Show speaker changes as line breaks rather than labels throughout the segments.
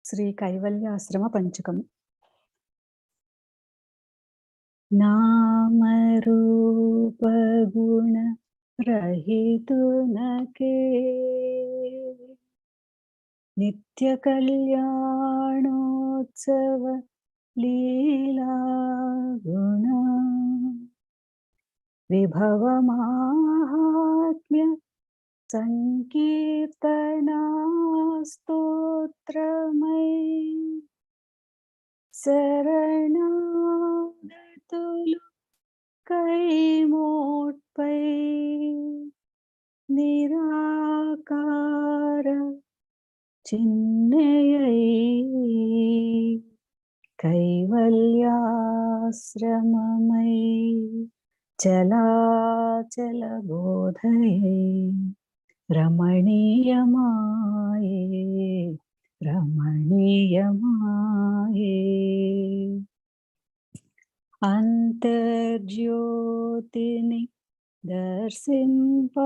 శ్రీ కైవల్యాశ్రమ పంచకం. నామరూపగుణ రహితునకే నిత్య కళ్యాణోత్సవ లీలా గుణ విభవ మాహాత్మ్య సంకీర్తనా స్తోత్రమై శరణాగతులు కైమోట్పై నిరాకార చిన్నయై కైవల్యాశ్రమమై చలాచల బోధయై రమణీయమాయే రమణీయమాయే అంతర్జ్యోతిని దర్శింప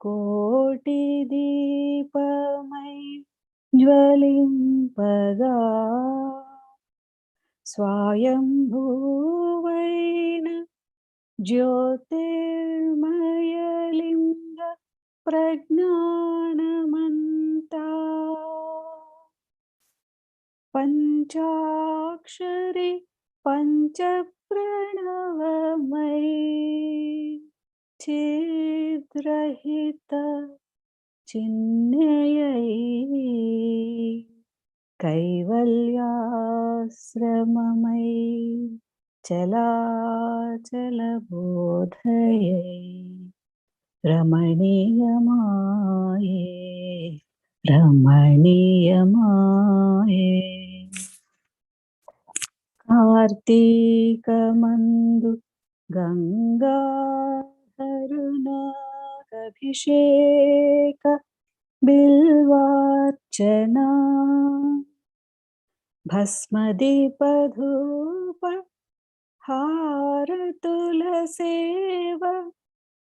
కోటి దీపమై జ్వలింపగా స్వయంభూవైన జ్యోతిర్మయలింగ ప్రజ్ఞానమంతా పంచాక్షరి పంచప్రణవమై ఛేద్రహిత చిన్మయై కైవల్యాశ్రమమై చలాచల బోధయై రమణీయమాయే రమణీయమాయే కార్తీకమందు గంగాధరునాభిషేక బిల్వార్చనా భస్మదీపధూప హారతుల సేవ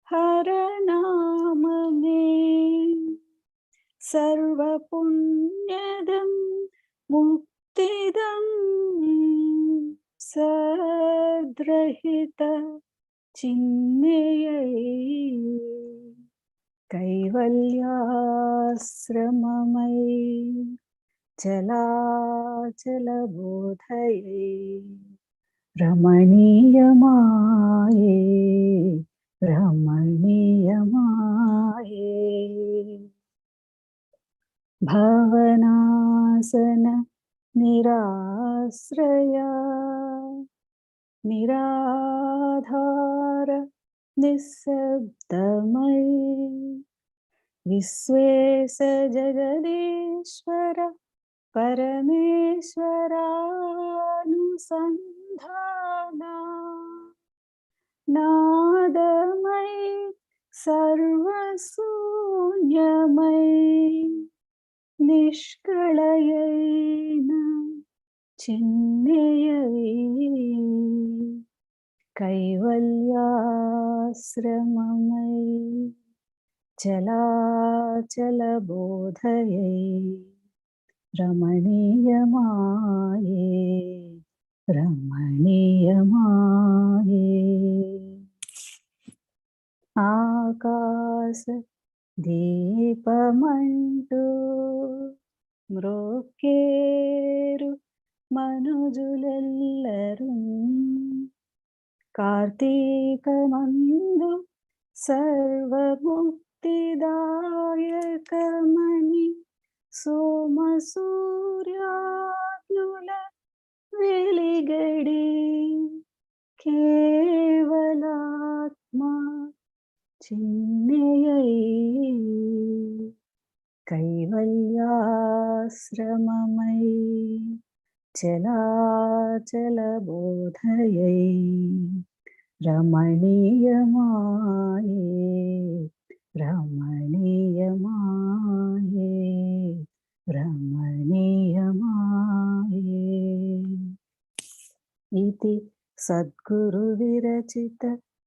హరనామమే సర్వపుణ్యదం ముక్తిదం సద్రహిత చిన్మయై కైవల్యాశ్రమమై చలాచల బోధయై రమణీయమాయే రమణీయమాయే భవనాసన నిరాశ్రయ నిరాధార నిశ్శబ్దమై విశ్వేశ జగదీశ్వర పరమేశ్వరానుసంధానా నాదమై సర్వశూన్యమై నిష్కళయైన చిన్మయై కైవల్యాశ్రమమై చలాచల బోధయై రమణీయమాయే రమణీయమాయే ఆకాశ దీపమంటూ మ్రోక్కేరు మనుజులెల్లరూ కార్తీకమందు సర్వముక్తిదాయకమని సోమసూర్యాదుల వెలిగడి కేవలాత్మ చిన్మయై కైవల్యాశ్రమమై చలాచల బోధయై రమణీయమాయే రమణీయమాయే రమణీయమాయే. ఇతి సద్గురు విరచిత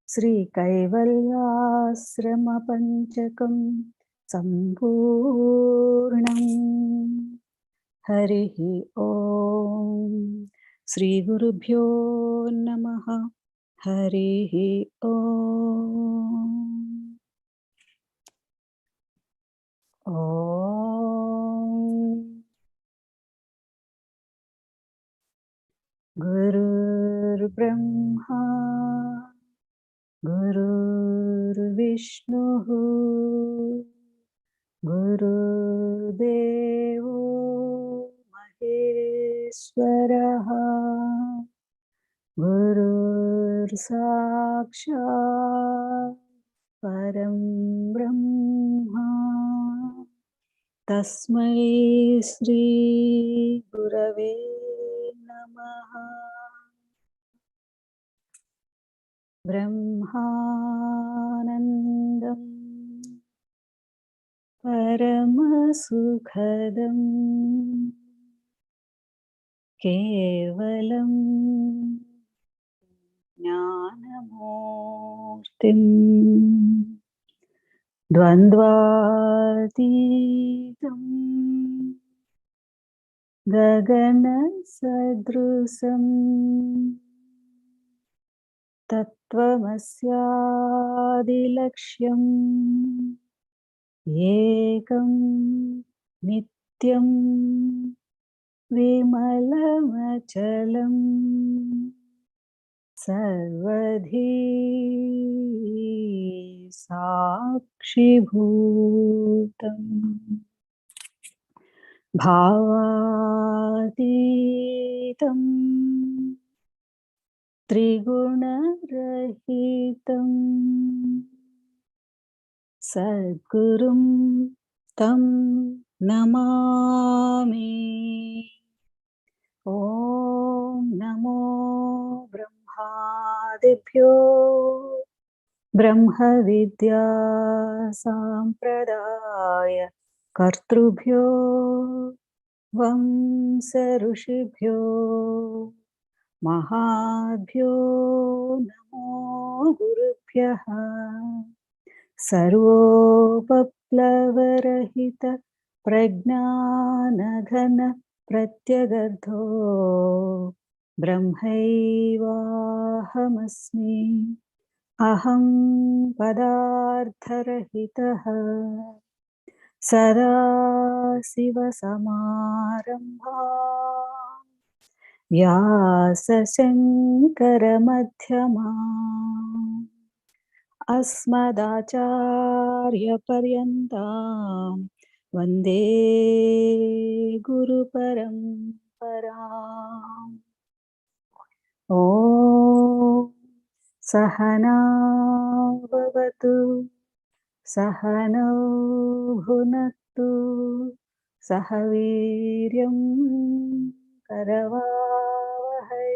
శ్రీ కైవల్యాశ్రమ పంచకం సంపూర్ణం. हरिः ओम। श्री गुरुभ्यो नमः। हरिः ओम। ओम गुरुर्ब्रह्मा गुरुर्विष्णुः गुरुर्देवो महेश्वरः गुरुर्साक्षात् परं ब्रह्म तस्मै श्री गुरवे नमः। ब्रह्मानन्दं परमसुखदं केवलं ज्ञानमूर्तिं द्वन्द्वातीतं गगनसदृशं तत्त्वमस्यादिलक्ष्यम् एकं नित्यं विमलमचलं सर्वधी साक्षिभूतम् भावातीतं त्रिगुणरहितं सद्गुरुं तं नमामि। ॐ नमो ब्रह्मादिभ्यो ब्रह्मविद्या सम्प्रदाय कर्तृभ्यो वंश ऋषिभ्यो महाभ्यो नमो गुरुभ्यः। सर्वोपप्लवरहित प्रज्ञानघन प्रत्यगर्धो ब्रह्मैवाहमस्मि। अहं पदार्थरहितः सदाशिवसमारम्भां व्यासशङ्करमध्यमाम् अस्मदाचार्यपर्यन्तां वन्दे गुरुपरम्पराम्। ॐ सहना भवतु सहनौ भुनक्तु सह वीर्यं करवावहै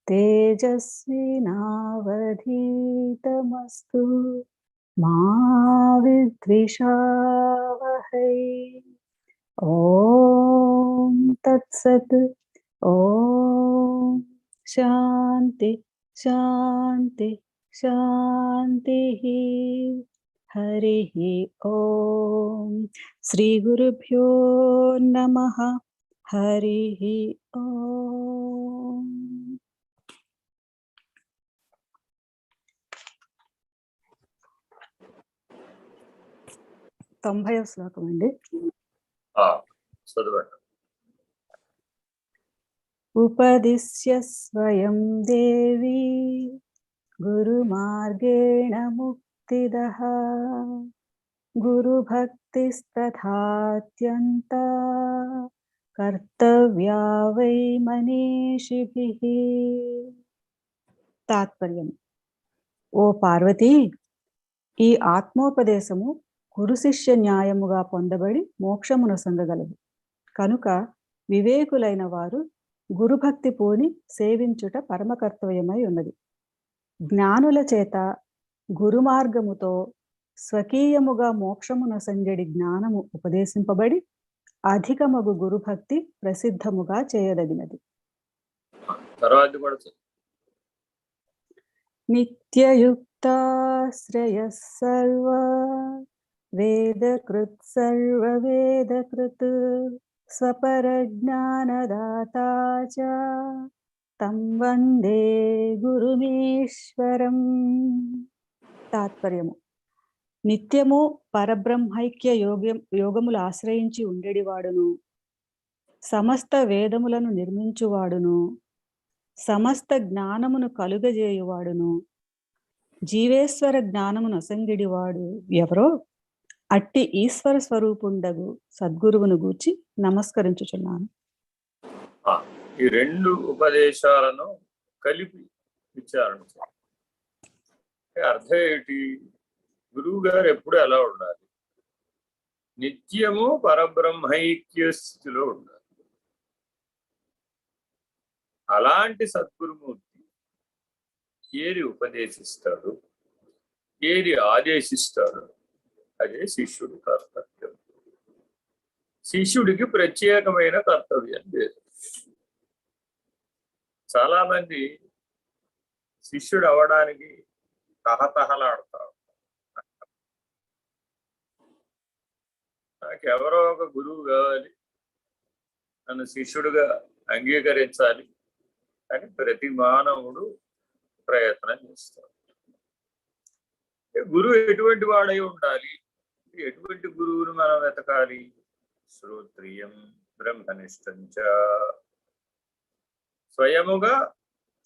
तेजस्विनावधीतमस्तु मा विद्विषावहै। ॐ तत्सत्। ॐ शान्ति शान्ति शान्तिः। हरिः ॐ। श्री गुरुभ्यो नमः। हरिः ॐ। 90వ శ్లోకం అండి. ఉపదిశ్య స్వయం దేవి గురుమార్గేణ ముక్తిదః గురుభక్తిస్తథాత్యంత కర్తవ్యా వై మనీషిభిః. తాత్పర్యం: ఓ పార్వతి, ఈ ఆత్మోపదేశము గురు శిష్య న్యాయముగా పొందబడి మోక్షమును సంగగలదు. కనుక వివేకులైన వారు గురుభక్తి పూని సేవించుట పరమకర్తవ్యమై ఉన్నది. జ్ఞానుల చేత గురుమార్గముతో స్వకీయముగా మోక్షమున సంజడి జ్ఞానము ఉపదేశింపబడి అధికమగు గురుభక్తి ప్రసిద్ధముగా చేయదగినది. నిత్యయుక్తాశ్రయ సర్వ వేదకృత్ సర్వవేదకృత్ స్వపరజ్ఞానదాతా చ తం వందే గురుమీశ్వరం. తాత్పర్యము: నిత్యము పరబ్రహ్మైక్య యోగములు ఆశ్రయించి ఉండేడివాడును, సమస్త వేదములను నిర్మించువాడును, సమస్త జ్ఞానమును కలుగజేయువాడును, జీవేశ్వర జ్ఞానమును అసంగిడివాడు ఎవరో అట్టి ఈశ్వర స్వరూపుండగు సద్గురువును గూర్చి నమస్కరించుచున్నాను.
ఈ రెండు ఉపదేశాలను కలిపి విచారణ చేయాలి. అర్థం ఏంటి? గురువు గారు ఎప్పుడు ఎలా ఉండాలి? నిత్యము పరబ్రహ్మైక్య స్థితిలో ఉండాలి. అలాంటి సద్గురుమూర్తి ఏది ఉపదేశిస్తాడు, ఏది ఆదేశిస్తాడు, అదే శిష్యుడి కర్తవ్యం. శిష్యుడికి ప్రత్యేకమైన కర్తవ్యం లేదు. చాలా మంది శిష్యుడు అవ్వడానికి తహతహలాడతారు. నాకెవరో ఒక గురువు కావాలి, నన్ను శిష్యుడిగా అంగీకరించాలి అని ప్రతి మానవుడు ప్రయత్నం చేస్తాడు. గురువు ఎటువంటి వాడై ఉండాలి? ఎటువంటి గురువును మనం వెతకాలి? శ్రోత్రియం బ్రహ్మనిష్టంచ, స్వయముగా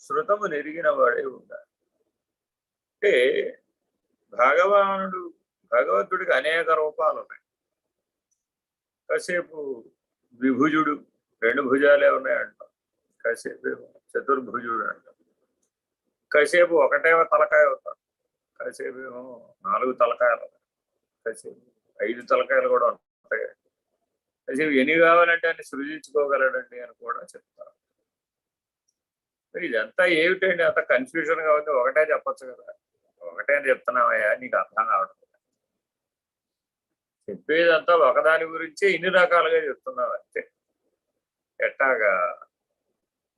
శృతము నెరిగిన వాడే ఉండాలి. అంటే భగవంతుడికి అనేక రూపాలు ఉన్నాయి. కాసేపు ద్విభుజుడు, రెండు భుజాలే ఉన్నాయంటాం. కాసేపు చతుర్భుజుడు అంటాం. కాసేపు ఒకటేమో తలకాయ అవుతాం, కాసేపు ఏమో 4 తలకాయలు, కాసేపు 5 తలకాయలు కూడా ఉంటాయి. కాసేపు ఎన్ని కావాలంటే అన్ని సృజించుకోగలడండి అని కూడా చెప్తారు. ఇదంతా ఏమిటండి అంత కన్ఫ్యూజన్ గా ఉంది? ఒకటే చెప్పచ్చు కదా. ఒకటే అని చెప్తున్నావయ్యా, నీకు అర్థం కావడం. చెప్పేదంతా ఒకదాని గురించే ఇన్ని రకాలుగా చెప్తున్నావు అంతే. ఎట్టాగా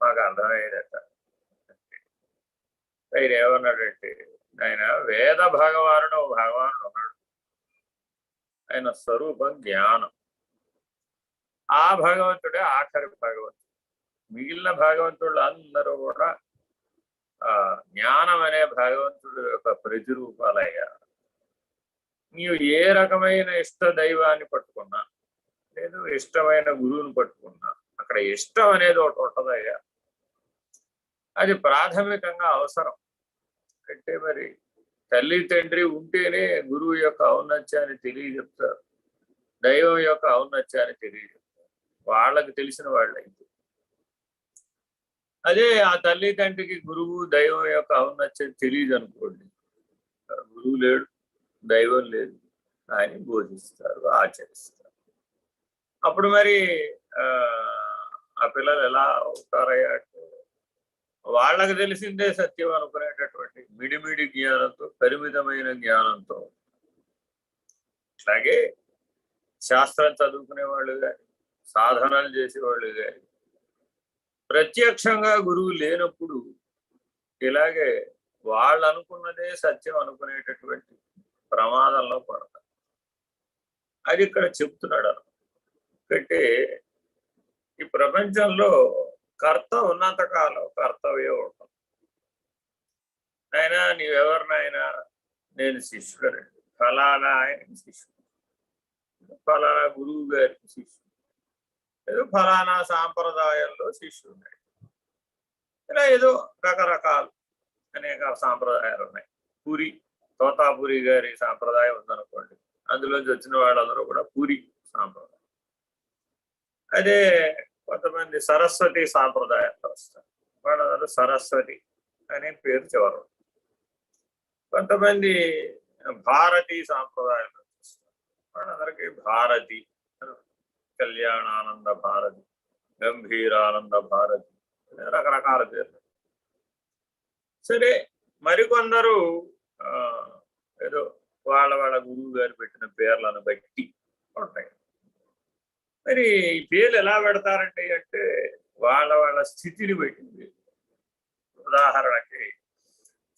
మాకు అర్థమయ్యేదట. ఆయన ఏమన్నాడంటే, ఆయన వేద భగవానుడు ఉన్నాడు. ఆయన స్వరూపం జ్ఞానం. ఆ భగవంతుడే ఆఖరి భగవంతుడు. మిగిలిన భగవంతుళ్ళు అందరూ కూడా జ్ఞానం అనే భగవంతుడు యొక్క ప్రతిరూపాలయ్యా. నీవు ఏ రకమైన ఇష్ట దైవాన్ని పట్టుకున్నా, లేదు ఇష్టమైన గురువుని పట్టుకున్నా, అక్కడ ఇష్టం అనేది ఒకటి ఉంటుందయ్యా. అది ప్రాథమికంగా అవసరం. అంటే మరి తల్లి తండ్రి ఉంటేనే గురువు యొక్క ఔన్నత్యాన్ని తెలియజెప్తారు, దైవం యొక్క ఔన్నత్యాన్ని తెలియజెప్తారు. వాళ్ళకి తెలిసిన వాళ్ళైతే. అదే ఆ తల్లి తండ్రికి గురువు దైవం యొక్క ఔన్నత్యం తెలియదు అనుకోండి, గురువు లేడు, దైవం లేదు అని బోధిస్తారు, ఆచరిస్తారు. అప్పుడు మరి ఆ పిల్లలు ఎలా అవుతారయ్యా అంటే, వాళ్ళకి తెలిసిందే సత్యం అనుకునేటటువంటి మిడిమిడి జ్ఞానంతో, పరిమితమైన జ్ఞానంతో. అట్లాగే శాస్త్రం చదువుకునే వాళ్ళు కానీ, సాధనలు చేసేవాళ్ళు కానీ, ప్రత్యక్షంగా గురువు లేనప్పుడు ఇలాగే వాళ్ళు అనుకున్నదే సత్యం అనుకునేటటువంటి ప్రమాదంలో పడతారు. అది ఇక్కడ చెప్తున్నాడు. ఎందుకంటే ఈ ప్రపంచంలో కర్త ఉన్నంతకాలం కర్తవ్యం ఉంటుంది. నాయనా నీవెవరినైనా, నేను శిష్యుడనండి, ఫలానా ఆయనకి శిష్యుడు, ఫలానా గురువు గారికి శిష్యుడు, ఏదో ఫలానా సాంప్రదాయంలో శిష్యుడు. ఇలా ఏదో రకరకాలు అనేక సాంప్రదాయాలు ఉన్నాయి. తోతాపురి గారి సాంప్రదాయం ఉందనుకోండి, అందులోంచి వచ్చిన వాళ్ళందరూ కూడా పూరి సాంప్రదాయం. అదే కొంతమంది సరస్వతి సాంప్రదాయంలో వస్తారు, వాళ్ళందరూ సరస్వతి అనే పేరు చివరు. కొంతమంది భారతీ సాంప్రదాయంలో వస్తారు, వాళ్ళందరికీ భారతి, కళ్యాణానంద భారతి, గంభీరానంద భారతి, రకరకాల పేర్లు. సరే, మరికొందరు ఏదో వాళ్ళ గురువు గారు పెట్టిన పేర్లను బట్టి ఉంటాయి. మరి ఈ పేర్లు ఎలా పెడతారండి అంటే, వాళ్ళ స్థితిని బట్టి. ఉదాహరణకి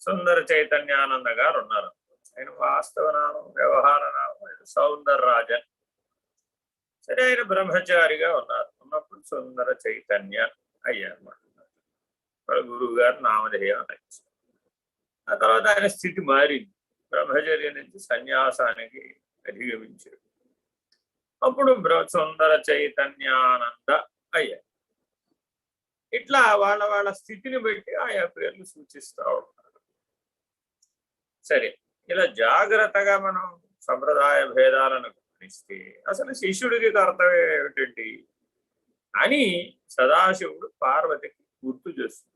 సుందర చైతన్యానంద గారు ఉన్నారు, ఆయన వాస్తవ నామం, వ్యవహార నామం సౌందర రాజన్. సరే ఆయన బ్రహ్మచారిగా ఉన్నప్పుడు సుందర చైతన్య అయ్యారు. వాళ్ళ గురువు గారు నామధేయం నచ్చింది. ఆ తర్వాత ఆయన స్థితి మారింది. బ్రహ్మచర్య నుంచి సన్యాసానికి అధిగమించాడు. అప్పుడు సుందర చైతన్యానంద అయ్యారు. ఇట్లా వాళ్ళ వాళ్ళ స్థితిని బట్టి ఆయా పేర్లు సూచిస్తూ ఉంటారు. సరే, ఇలా జాగ్రత్తగా మనం సంప్రదాయ భేదాలను గమనిస్తే అసలు శిష్యుడికి కర్తవ్యం ఏమిటండి అని సదాశివుడు పార్వతికి గుర్తు చేస్తున్నాడు.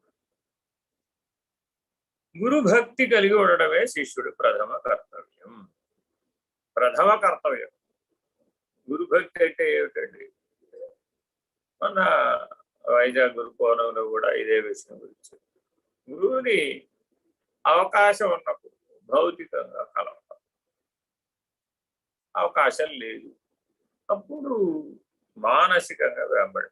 గురు భక్తి కలిగి ఉండడమే శిష్యుడి ప్రథమ కర్తవ్యం. ప్రథమ కర్తవ్యం గురు భక్తి అంటే ఏమిటండి? మన వైజాగ్ గురు పౌర్ణమిలో కూడా ఇదే విషయం గురించి గురువుని అవకాశం ఉన్నప్పుడు భౌతికంగా కలవడం, అవకాశం లేదు అప్పుడు మానసికంగా వెంబడి,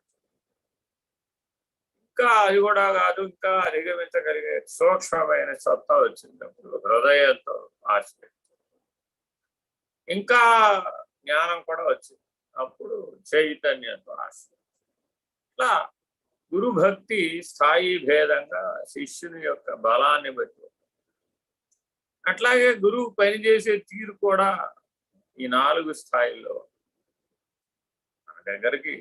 ఇంకా అది కూడా కాదు ఇంకా అధిగమించగలిగే సూక్ష్మమైన సత్తా వచ్చినప్పుడు హృదయంతో ఆశ్రయించారు. ఇంకా జ్ఞానం కూడా వచ్చింది అప్పుడు చైతన్యంతో ఆశ్రయించారు. ఇట్లా గురు భక్తి స్థాయి భేదంగా శిష్యుని యొక్క బలాన్ని బట్టి, అట్లాగే గురువు పనిచేసే తీరు కూడా ఈ 4 స్థాయిల్లో మన దగ్గరికి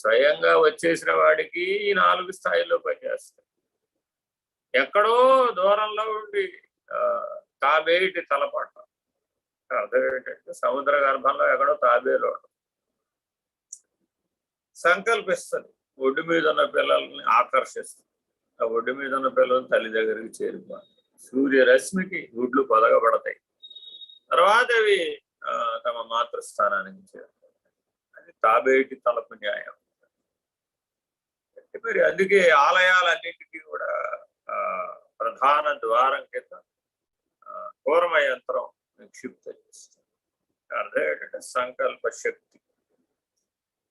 స్వయంగా వచ్చేసిన వాడికి ఈ 4 స్థాయిల్లో పనిచేస్తాయి. ఎక్కడో దూరంలో ఉండి తాబేటి తలపడటం అర్థం ఏంటంటే సముద్ర గర్భంలో ఎక్కడో తాబేలు సంకల్పిస్తుంది, ఒడ్డు మీద ఉన్న పిల్లల్ని ఆకర్షిస్తుంది. ఆ ఒడ్డు మీద ఉన్న పిల్లలు తల్లి దగ్గరికి చేరిపోతాయి. సూర్యరశ్మికి గుడ్లు పొదగబడతాయి. తర్వాత అవి తమ మాతృస్థానానికి చేరుతాయి. అది తాబేటి తలపు న్యాయం. మరి అందుకే ఆలయాలన్నింటికీ కూడా ప్రధాన ద్వారం కింద కూర్మ యంత్రం నిక్షిప్త చేస్తుంది. అర్థం ఏంటంటే సంకల్ప శక్తి.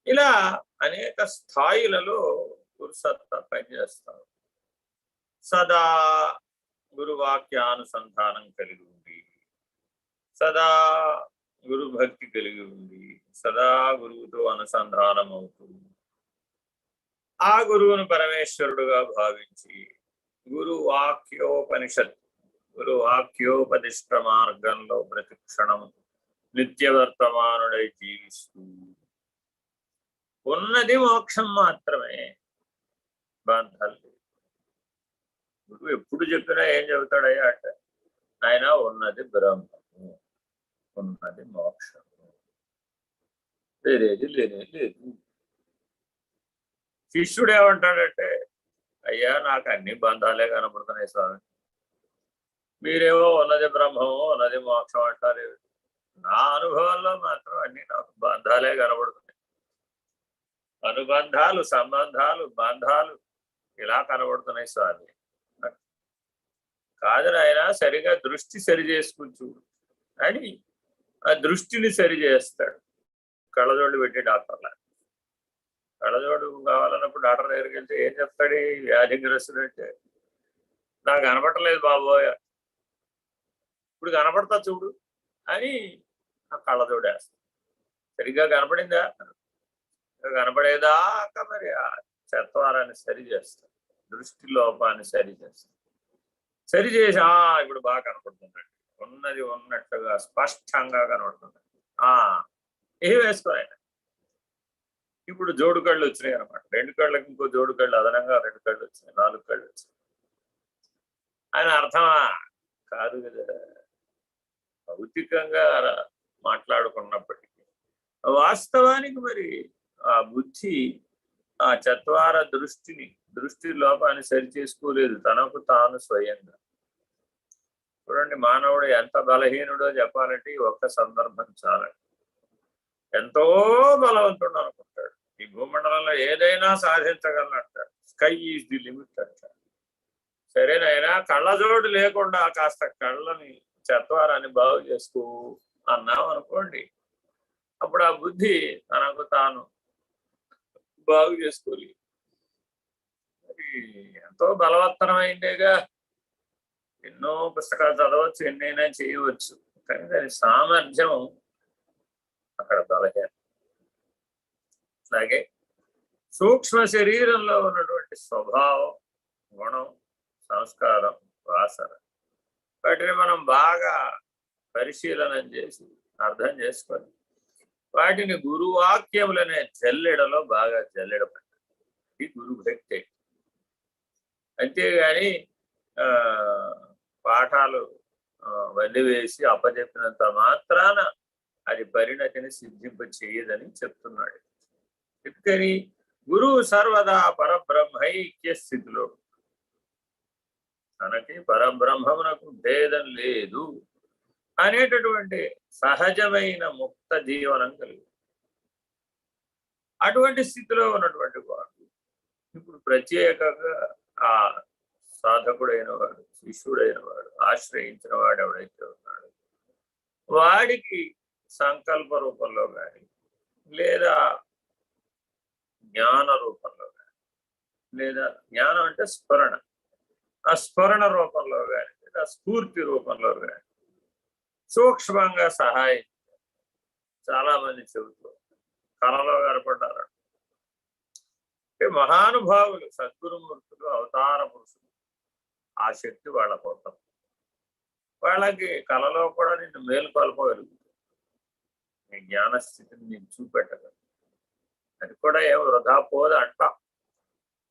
ఇలా అనేక స్థాయిలలో గురుసత్తా పనిచేస్తారు. సదా గురువాక్యానుసంధానం కలిగి ఉంది, సదా గురు భక్తి కలిగి ఉంది, సదా గురువుతో అనుసంధానం అవుతుంది. ఆ గురువును పరమేశ్వరుడుగా భావించి గురు వాక్యోపదిష్ట మార్గంలో ప్రతిక్షణం నిత్యవర్తమానుడై జీవిస్తూ ఉన్నది మోక్షం మాత్రమే, బంధాలు. గురువు ఎప్పుడు చెప్పినా ఏం చెబుతాడయ్యా అంటే ఆయన ఉన్నది బ్రహ్మము, ఉన్నది మోక్షము, వేరేది లేనే లేదు. శిష్యుడు ఏమంటాడంటే అయ్యా నాకు అన్ని బంధాలే కనపడుతున్నాయి స్వామి, మీరేమో ఉన్నది బ్రహ్మము ఉన్నది మోక్షం అంటారు. నా అనుభవంలో మాత్రం అన్ని నాకు బంధాలే కనబడుతున్నాయి. అనుబంధాలు, సంబంధాలు, బంధాలు ఇలా కనబడుతున్నాయి స్వామి. కాదు నాయన, సరిగా దృష్టి సరి చేసుకుని చూడు అని ఆ దృష్టిని సరి చేస్తాడు. కళ్ళజోడు పెట్టి డాక్టర్లా. కళ్ళజోడు కావాలన్నప్పుడు డాక్టర్ దగ్గరికి వెళ్తే ఏం చెప్తాడు? వ్యాధిగ్రస్తుడు అంటే నాకు కనపడలేదు బాబోయ్, ఇప్పుడు కనపడతా చూడు అని ఆ కళ్ళజోడు వేస్తాడు. సరిగ్గా కనపడిందా? కనపడేదాక మరి ఆ చత్వారాన్ని సరి చేస్తాడు, దృష్టి లోపాన్ని సరి చేస్తాడు. సరి చేసి ఇప్పుడు బాగా కనపడుతుందండి, ఉన్నది ఉన్నట్టుగా స్పష్టంగా కనపడుతుంది. ఏం వేసుకోరాయన. ఇప్పుడు జోడు కళ్ళు వచ్చినాయి అనమాట. 2 కళ్ళకి ఇంకో జోడు కళ్ళు అదనంగా 2 కళ్ళు వచ్చినాయి, 4 కళ్ళు వచ్చినాయి. ఆయన అర్థమా కాదు కదా. భౌతికంగా మాట్లాడుకున్నప్పటికీ వాస్తవానికి మరి ఆ బుద్ధి ఆ చత్వార దృష్టి లోపాన్ని సరి చేసుకోలేదు తనకు తాను స్వయంగా. చూడండి, మానవుడు ఎంత బలహీనుడో చెప్పాలంటే ఈ ఒక్క సందర్భం చాలా. ఎంతో బలవంతుడు అనుకుంటాడు, ఈ భూమండలంలో ఏదైనా సాధించగలనంటాడు. స్కై ఈజ్ ది లిమిట్ అంటాడు. సరేనైనా కళ్ళజోడు లేకుండా కాస్త కళ్ళని చత్వారాన్ని బాగు చేసుకో అన్నాం అనుకోండి, అప్పుడు ఆ బుద్ధి తనకు తాను బాగు చేసుకోవాలి. మరి ఎంతో బలవత్తరమైందేగా. ఎన్నో పుస్తకాలు చదవచ్చు, ఎన్నైనా చేయవచ్చు, కానీ దాని సామర్థ్యం అక్కడ బలహీనం. అలాగే సూక్ష్మ శరీరంలో ఉన్నటువంటి స్వభావం, గుణం, సంస్కారం, వాసన, వాటిని మనం బాగా పరిశీలన చేసి అర్థం చేసుకొని వాటిని గురువాక్యములనే జల్లెడలో బాగా జల్లెడపట్టాలి. ఇది గురు భక్తి. అంతేగాని పాఠాలు వదిలివేసి అప్పచెప్పినంత మాత్రాన అది పరిణతిని సిద్ధింప చేయదని చెప్తున్నాడు. ఎందుకని గురువు సర్వదా పరబ్రహ్మైక్య స్థితిలో, తనకి పరబ్రహ్మమునకు భేదం లేదు అనేటటువంటి సహజమైన ముక్త జీవనం కలిగి అటువంటి స్థితిలో ఉన్నటువంటి వాడు ఇప్పుడు ప్రత్యేకంగా ఆ సాధకుడైన వాడు, శిష్యుడైన వాడు, ఆశ్రయించిన వాడు ఎవడైతే ఉన్నాడో వాడికి సంకల్ప రూపంలో కానీ లేదా జ్ఞాన రూపంలో కానీ లేదా జ్ఞానం అంటే స్ఫురణ, ఆ స్ఫురణ రూపంలో కానీ లేదా స్ఫూర్తి రూపంలో కానీ సూక్ష్మంగా సహాయం చాలా మంది చెబుతూ కళలో కనపడ్డారు. మహానుభావులు, సద్గురుమూర్తులు, అవతార పురుషులు ఆ శక్తి వాళ్ళ కోసం వాళ్ళకి కళలో కూడా నిన్ను మేలుకొల్పగలుగుతుంది. నీ జ్ఞానస్థితిని నీకు చూపెట్టగలరు. అది కూడా ఏం వృధా పోదు అంటాం.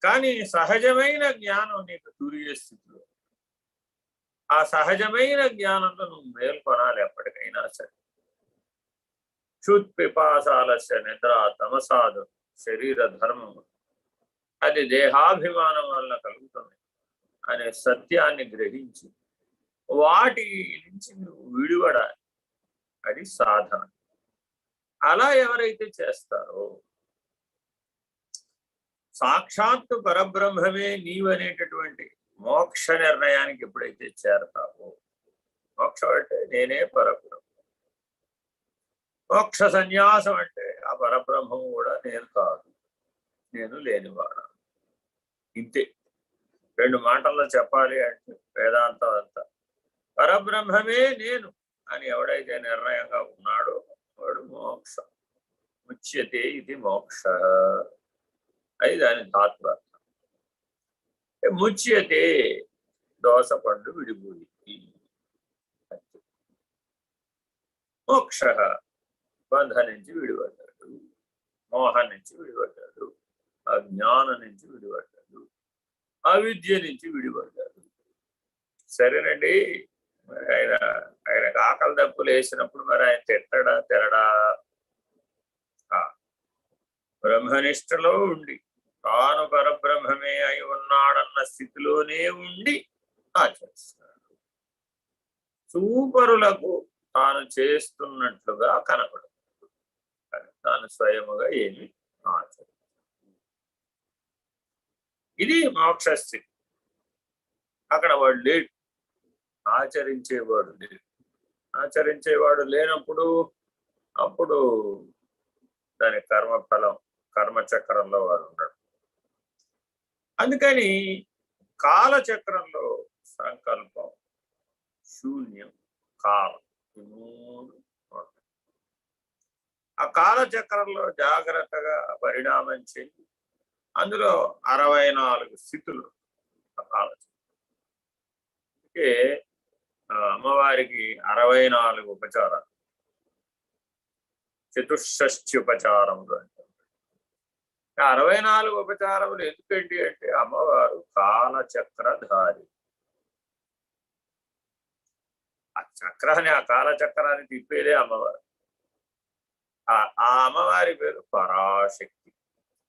కానీ సహజమైన జ్ఞానం నీకు తురిగే స్థితిలో, ఆ సహజమైన జ్ఞానంలో నువ్వు మేల్కొనాలి ఎప్పటికైనా సరే. క్షుత్పిపాసాలస్య నిద్ర తమసాదు శరీర ధర్మము, అది దేహాభిమానం వలన కలుగుతుంది అనే సత్యాన్ని గ్రహించి వాటి నుంచి నువ్వు విడిపడాలి. అది సాధన. అలా ఎవరైతే చేస్తారో సాక్షాత్తు పరబ్రహ్మమే నీవనేటటువంటి మోక్ష నిర్ణయానికి ఎప్పుడైతే చేరతావో, మోక్షం అంటే నేనే పరబ్రహ్మ, మోక్ష సన్యాసం అంటే ఆ పరబ్రహ్మము కూడా నేను కాదు, నేను లేనివాడా. ఇంతే. 2 మాటల్లో చెప్పాలి అంటే వేదాంతం అంతా పరబ్రహ్మమే నేను అని ఎవడైతే నిర్ణయంగా ఉన్నాడో వాడు మోక్షం. ముచ్యతే ఇది మోక్ష. అది దాని ధాత్వార్థం. ముచ్యతే దోసపండు విడిపోయింది. మోక్ష బంధ నుంచి విడిపడ్డాడు, మోహం నుంచి విడిపడ్డాడు, అజ్ఞానం నుంచి విడిపడ్డాడు, అవిద్య నుంచి విడిపడ్డాడు. సరేనండి, మరి ఆయనకు ఆకలి దప్పులు వేసినప్పుడు మరి ఆయన తిరడా బ్రహ్మనిష్టలో ఉండి తాను పరబ్రహ్మమే అయి ఉన్నాడన్న స్థితిలోనే ఉండి ఆచరిస్తున్నాడు. సూపరులకు తాను చేస్తున్నట్లుగా కనపడదు, తాను స్వయముగా ఏమి ఆచరిస్తాడు. ఇది మోక్షస్థితి. అక్కడ వాడు లేడు, ఆచరించేవాడు లేడు. ఆచరించేవాడు లేనప్పుడు అప్పుడు దాని కర్మఫలం, కర్మచక్రంలో వాడు ఉన్నాడు. అందుకని కాలచక్రంలో సంకల్పం, శూన్యం, కాలం, ఈ 3 ఉంటాయి. ఆ కాలచక్రంలో జాగ్రత్తగా పరిణామం చెంది అందులో 64 స్థితులు ఆ కాలచక్రం. అందుకే అమ్మవారికి 64 ఉపచారాలు, చతుషష్ట్యుపచారములు అంటారు. 64 ఉపచారములు ఎందుకండి అంటే అమ్మవారు కాలచక్రధారి. ఆ చక్రాన్ని, ఆ కాలచక్రాన్ని తిప్పేదే అమ్మవారు. ఆ అమ్మవారి పేరు పరాశక్తి.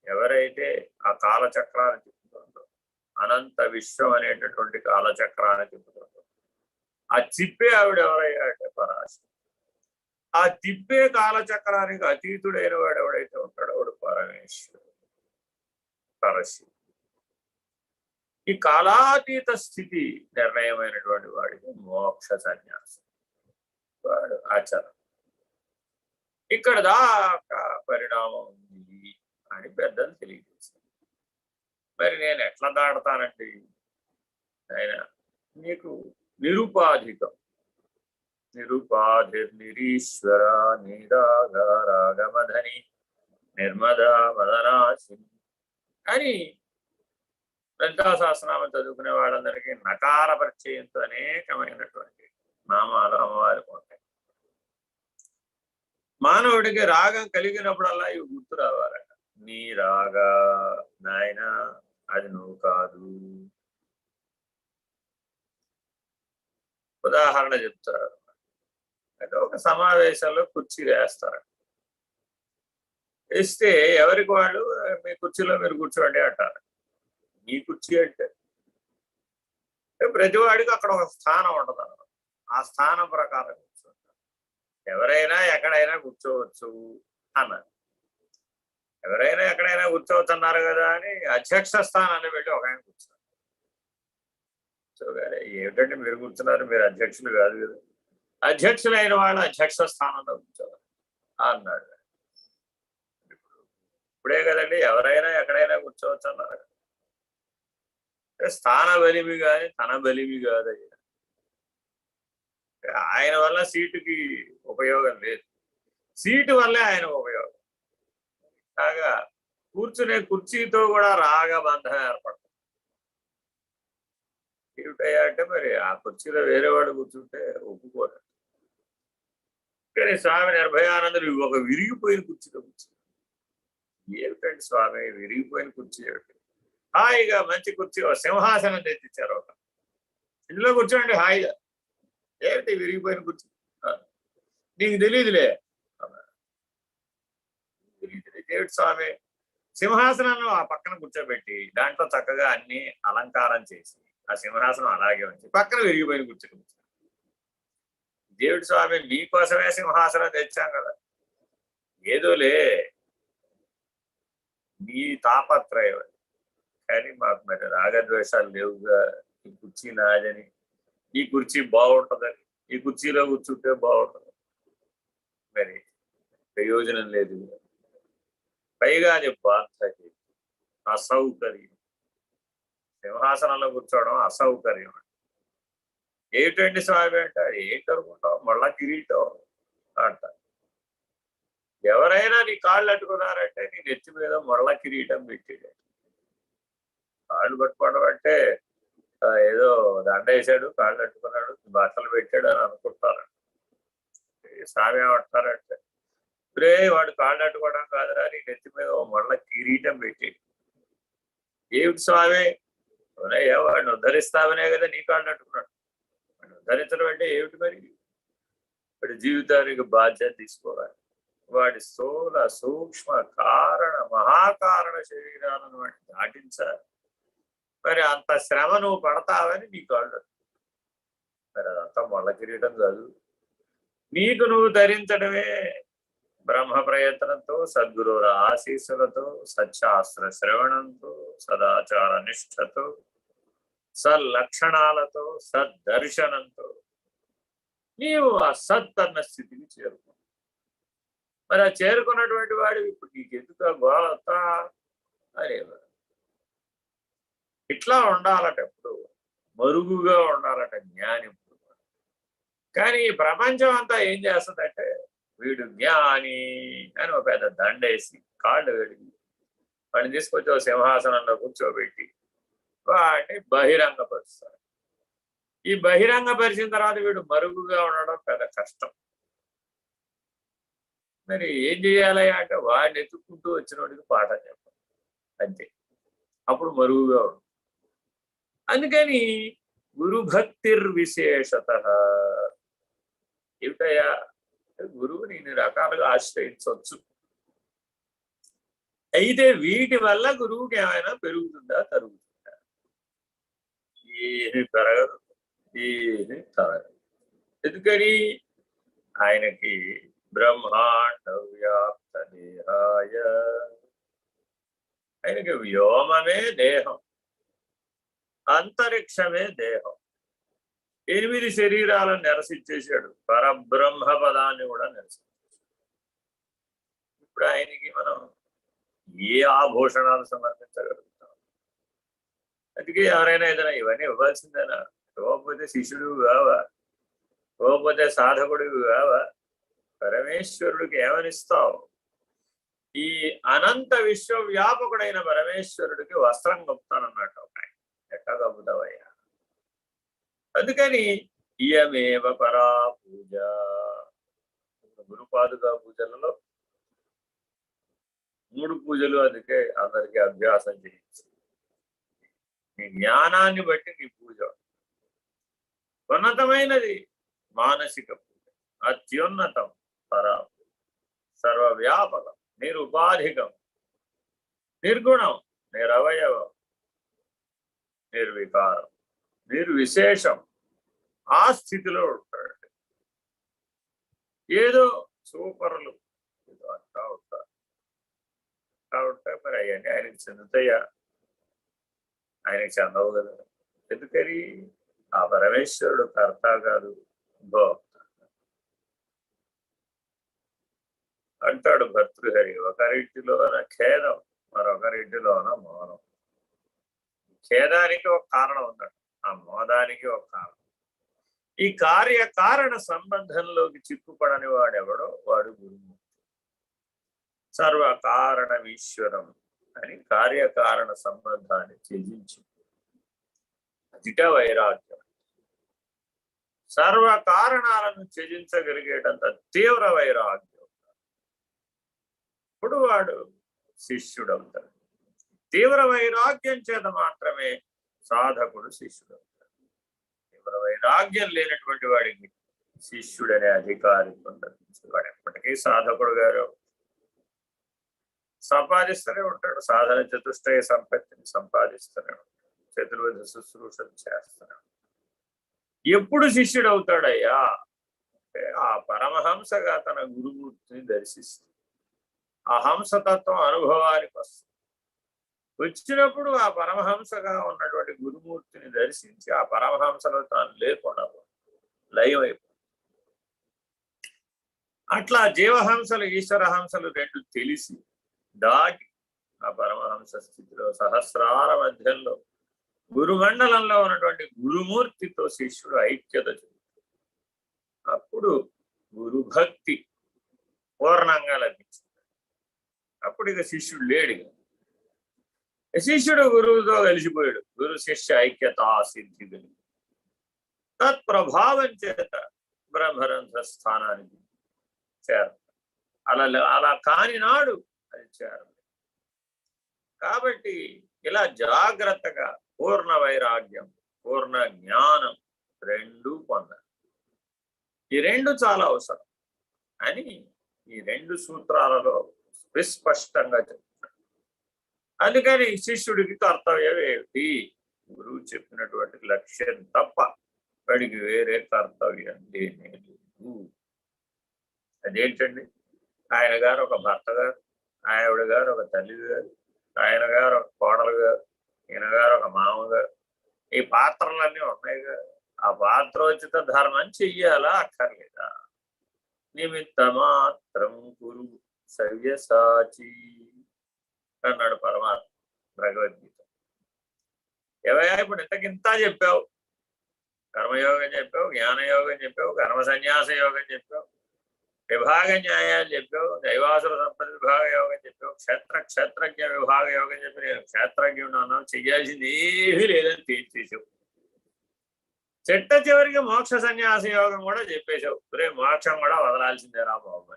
ఎవరైతే ఆ కాలచక్రాన్ని తిప్పుతుందో, అనంత విశ్వం అనేటటువంటి కాలచక్రాన్ని తిప్పుతుందో, ఆ తిప్పే ఆవిడ ఎవరయ్యా అంటే పరాశక్తి. ఆ తిప్పే కాలచక్రానికి అతీతుడైన వాడు ఎవడైతే ఉంటాడో వాడు పరమేశ్వరుడు, పరశివుడు. ఈ కాలాతీత స్థితి నిర్ణయమైనటువంటి వాడికి మోక్ష సన్యాసం, వాడు ఆచరణ. ఇక్కడ దాకా పరిణామం ఉంది అని పెద్దలు తెలియజేశారు. మరి నేను ఎట్లా దాడతానండి? ఆయన నీకు నిరుపాధికం, నిరుపాధిర్నిరీశ్వర నిరాగారాగమధని నిర్మదా మదనాశిని అని లలితా సహస్రనామం చదువుకునే వాళ్ళందరికీ నకార పరిచయంతో అనేకమైనటువంటి నామాలు అమ్మవారికి ఉంటాయి. మానవుడికి రాగం కలిగినప్పుడల్లా ఇవి గుర్తు రావాలట. నీ రాగా నాయన అది నువ్వు కాదు. ఉదాహరణ చెప్తారు. అయితే ఒక సమావేశంలో కుర్చీ వేస్తారు. వేస్తే ఎవరికి వాళ్ళు మీ కుర్చీలో మీరు కూర్చోండి అంటారు. ఈ కుర్చీ అంటే ప్రతివాడికి అక్కడ ఒక స్థానం ఉండదు. ఆ స్థానం ప్రకారం కూర్చుంటారు. ఎవరైనా ఎక్కడైనా కూర్చోవచ్చు అన్నారు. ఎవరైనా ఎక్కడైనా కూర్చోవచ్చు అన్నారు కదా అని అధ్యక్ష స్థానాన్ని వెళ్ళి ఒక ఆయన కూర్చున్నారు. ఏమిటంటే మీరు కూర్చున్నారు, మీరు అధ్యక్షులు కాదు కదా, అధ్యక్షులైన వాళ్ళు అధ్యక్ష స్థానంలో కూర్చోవాలి అన్నాడు. ఇప్పుడే కదండి ఎవరైనా ఎక్కడైనా కూర్చోవచ్చు అన్నారు. స్థాన బలిమి కాని తన బలిమి కాదు. ఆయన వల్ల సీటుకి ఉపయోగం లేదు, సీటు వల్లే ఆయన ఉపయోగం. కాగా కూర్చునే కుర్చీతో కూడా రాగబంధం ఏర్పడుతుంది. ఏమిటయ్యా అంటే మరి ఆ కుర్చీలో వేరే వాడు కూర్చుంటే ఒప్పుకోరు. కానీ స్వామి నిర్భయానందుడు ఒక విరిగిపోయిన కుర్చీలో కూర్చుంది. ఏమిటండి స్వామి విరిగిపోయిన కుర్చీ ఏమిటి? హాయిగా మంచి కుర్చీ సింహాసనం తెచ్చిచ్చారు. ఒక ఇందులో కూర్చోండి హాయిగా. ఏమిటి విరిగిపోయిన కుర్చీ? నీకు తెలియదులే. ఏమిటి స్వామి? సింహాసనాన్ని ఆ పక్కన కూర్చోబెట్టి దాంట్లో చక్కగా అన్ని అలంకారం చేసి ఆ సింహాసనం అలాగే ఉంచి పక్కన విరిగిపోయిన కుర్చీ కూర్చో. దేవుడి స్వామి నీకోసమే సింహాసనం తెచ్చాం కదా, ఏదోలే నీ తాపత్రయం. కానీ మాకు మరి రాగద్వేషాలు లేవుగా. ఈ కుర్చీ నాదని, ఈ కుర్చీ బాగుంటుందని, ఈ కుర్చీలో కూర్చుంటే బాగుంటుంది, మరి ప్రయోజనం లేదు. పైగా అది బాధ్యత, అసౌకర్యం. సింహాసనంలో కూర్చోవడం అసౌకర్యం. ఏమిటండి స్వామి అంటే ఏంటనుకుంటావు, మళ్ళా కిరీటం అంట. ఎవరైనా నీ కాళ్ళు అట్టుకున్నారంటే నీ నెత్తి మీద మళ్ళా కిరీటం పెట్టాడు. కాళ్ళు పట్టుకోవడం అంటే ఏదో దండ వేసాడు, కాళ్ళు అట్టుకున్నాడు, బట్టలు పెట్టాడు అని అనుకుంటారు. స్వామి ఏమంటారంటే రే వాడు కాళ్ళు అట్టుకోవడం కాదురా, నీ నెత్తి మీద మళ్ళా కిరీటం పెట్టాడు. ఏమిటి స్వామి? అవునయ్యా వాడిని ఉద్ధరిస్తావనే కదా నీ కాళ్ళు అట్టుకున్నాడు. వాడిని ఉద్ధరించడం అంటే ఏమిటి? మరి వాడి జీవితానికి బాధ్యత తీసుకోవాలి. వాడి స్థూల సూక్ష్మ కారణ మహాకారణ శరీరాలను వాటిని దాటించాలి. మరి అంత శ్రమ నువ్వు పడతావని నీ కాళ్ళు. మరి అదంతా మొళ్ళ కిరీటం కాదు. నీకు నువ్వు ధరించడమే బ్రహ్మ ప్రయత్నంతో, సద్గురువుల ఆశీస్సులతో, సత్శాస్త్ర శ్రవణంతో, సదాచార నిష్ఠతో, సల్లక్షణాలతో, సద్దర్శనంతో నీవు ఆ సత్ అన్న స్థితికి చేరుకో. మరి ఆ చేరుకున్నటువంటి వాడు ఇప్పుడు నీకెందుకు గోళతా అనేవారు. ఇట్లా ఉండాలట, ఎప్పుడు మరుగుగా ఉండాలట జ్ఞాని. కానీ ఈ ప్రపంచం అంతా ఏం చేస్తుందంటే వీడు జ్ఞాని అని ఒక పెద్ద దండేసి కాళ్ళు కడిగి వాడిని తీసుకొచ్చి ఒక సింహాసనంలో కూర్చోబెట్టి వాడిని బహిరంగపరుస్తారు. ఈ బహిరంగపరిచిన తర్వాత వీడు మరుగుగా ఉండడం పెద్ద కష్టం. మరి ఏం చేయాలి అంటే వాడిని ఎత్తుక్కుంటూ వచ్చిన వాడికి పాఠం చెప్పాలి, అంతే. అప్పుడు మరుగుగా ఉంటుంది. అందుకని గురుభక్తిర్విశేషత. ఏమిటయ్యా, గురువుని ఇన్ని రకాలుగా ఆశ్రయించవచ్చు. అయితే వీటి వల్ల గురువుకి ఏమైనా పెరుగుతుందా తరుగుతుందా? ఏమి పెరగదు, ఏమి తరగదు. ఎందుకని? ఆయనకి బ్రహ్మాండ వ్యాప్త దేహాయ, ఆయనకి వ్యోమమే దేహం, అంతరిక్షమే దేహం. 8 శరీరాలను నిరసించేశాడు, పరబ్రహ్మ పదాన్ని కూడా నిరసించేశాడు. ఇప్పుడు ఆయనకి మనం ఏ ఆభూషణాలు సమర్పించగలుగుతాం? అందుకే ఎవరైనా ఏదైనా ఇవన్నీ ఇవ్వాల్సిందేనా? ఇవ్వకపోతే శిష్యుడు కావా, ఇవ్వకపోతే సాధకుడు కావా? పరమేశ్వరుడికి ఏమనిస్తావు? ఈ అనంత విశ్వవ్యాపకుడైన పరమేశ్వరుడికి వస్త్రం కప్పుతానన్నట్టు ఒక ఆయన. ఎట్లా కప్పుతావయ్యా? అందుకని ఇయమేవ పరా పూజ. గురుపాదుగా పూజలలో 3 పూజలు అందుకే అందరికీ అభ్యాసం చేయించు. నీ జ్ఞానాన్ని బట్టి నీ పూజ ఉన్నతమైనది. మానసిక పూజ అత్యున్నతం పరా పూజ. సర్వవ్యాపకం, నిరుపాధికం, నిర్గుణం, నిరవయవం, నిర్వికారం, నిర్విశేషం. ఆ స్థితిలో ఉంటాడు. ఏదో సూపర్లు ఏదో అంటా ఉంటారు. ఉంటా మరి అవన్నీ ఆయనకి చెందుతాయా? ఆయనకి చెందవు కదా. ఎందుకని? ఆ పరమేశ్వరుడు కర్త కాదు, భోక్త. అంటాడు భర్తృహరి, ఒకరింటిలోన ఖేదం, మరొకరింటిలోన మౌనం. ఖేదానికి ఒక కారణం ఉందట, ఆ మోదానికి ఒక కారణం. ఈ కార్యకారణ సంబంధంలోకి చిక్కుపడని వాడెవడో వాడు గురువు. సర్వకారణమీశ్వరం అని కార్యకారణ సంబంధాన్ని త్యజించి అదిట వైరాగ్యం. సర్వకారణాలను త్యజించగలిగేటంత తీవ్ర వైరాగ్యం. ఇప్పుడు వాడు శిష్యుడవుతాడు. తీవ్ర వైరాగ్యం చేత మాత్రమే సాధకుడు శిష్యుడవుతాడు. తీవ్ర వైరాగ్యం లేనటువంటి వాడికి శిష్యుడనే అధికారిత్వం లభించదు. వాడు ఎప్పటికీ సాధకుడు గారు సంపాదిస్తూనే ఉంటాడు. సాధన చతుష్టయ సంపత్తిని సంపాదిస్తూనే ఉంటాడు. చతుర్విధ శుశ్రూషలు చేస్తూనే ఉంటాడు. ఎప్పుడు శిష్యుడు అవుతాడయ్యా అంటే ఆ పరమహంసగా తన గురుమూర్తిని దర్శిస్తుంది. ఆ హంసతత్వం అనుభవానికి వస్తుంది. వచ్చినప్పుడు ఆ పరమహంసగా ఉన్నటువంటి గురుమూర్తిని దర్శించి ఆ పరమహంసలో తాను లేకుండా లయమైపోతుంది. అట్లా జీవహంసలు ఈశ్వర హంసలు రెండు తెలిసి దాటి ఆ పరమహంస స్థితిలో సహస్రాల మధ్యంలో గురుమండలంలో ఉన్నటువంటి గురుమూర్తితో శిష్యుడు ఐక్యత చెందుతాడు. అప్పుడు గురుభక్తి పూర్ణంగా లభించింది. అప్పుడు ఇక శిష్యుడు లేడు. శిష్యుడు గురువుతో కలిసిపోయాడు. గురు శిష్య ఐక్యత సిద్ధి కలిగి తత్ప్రభావం చేత బ్రహ్మరంధ్ర స్థానానికి చేరతాడు. అలా కాని నాడు అది చేరదు. కాబట్టి ఇలా జాగ్రత్తగా పూర్ణ వైరాగ్యం, పూర్ణ జ్ఞానం రెండూ పొందాలి. ఈ రెండు చాలా అవసరం అని ఈ 2 సూత్రాలలో విస్పష్టంగా చెప్తున్నాడు. అందుకని శిష్యుడికి కర్తవ్యం ఏమిటి? గురువు చెప్పినటువంటి లక్ష్యం తప్ప వాడికి వేరే కర్తవ్యం లేదు. అదేంటండి? ఆయన గారు ఒక భర్త గారు, ఆవిడ గారు ఒక తల్లి గారు, ఆయన గారు ఒక కోడలు గారు, ఈయన గారు ఒక మామ గారు. ఈ పాత్రలన్నీ ఉన్నాయి కదా. ఆ పాత్రోచిత ధర్మం చెయ్యాలా అక్కర్లేదా? నిమిత్త మాత్రం కురు సవ్యసాచి అన్నాడు పరమాత్మ భగవద్గీత. ఏవయ్యా ఇప్పుడు ఇంతకింత చెప్పావు, కర్మయోగం చెప్పావు, జ్ఞానయోగం చెప్పావు, కర్మ సన్యాస యోగం చెప్పావు, విభాగ న్యాయాలు చెప్పావు, దైవాసుర సంపద విభాగ యోగం చెప్పావు, క్షేత్రజ్ఞ విభాగ యోగం చెప్పి నేను క్షేత్రజ్ఞుడు అన్నావు. చెయ్యాల్సింది ఏమీ లేదని తీర్చేసావు. చెట్ట చివరికి మోక్ష సన్యాస యోగం కూడా చెప్పేశావు. రేపు మోక్షం కూడా వదలాల్సిందేరా బాబు.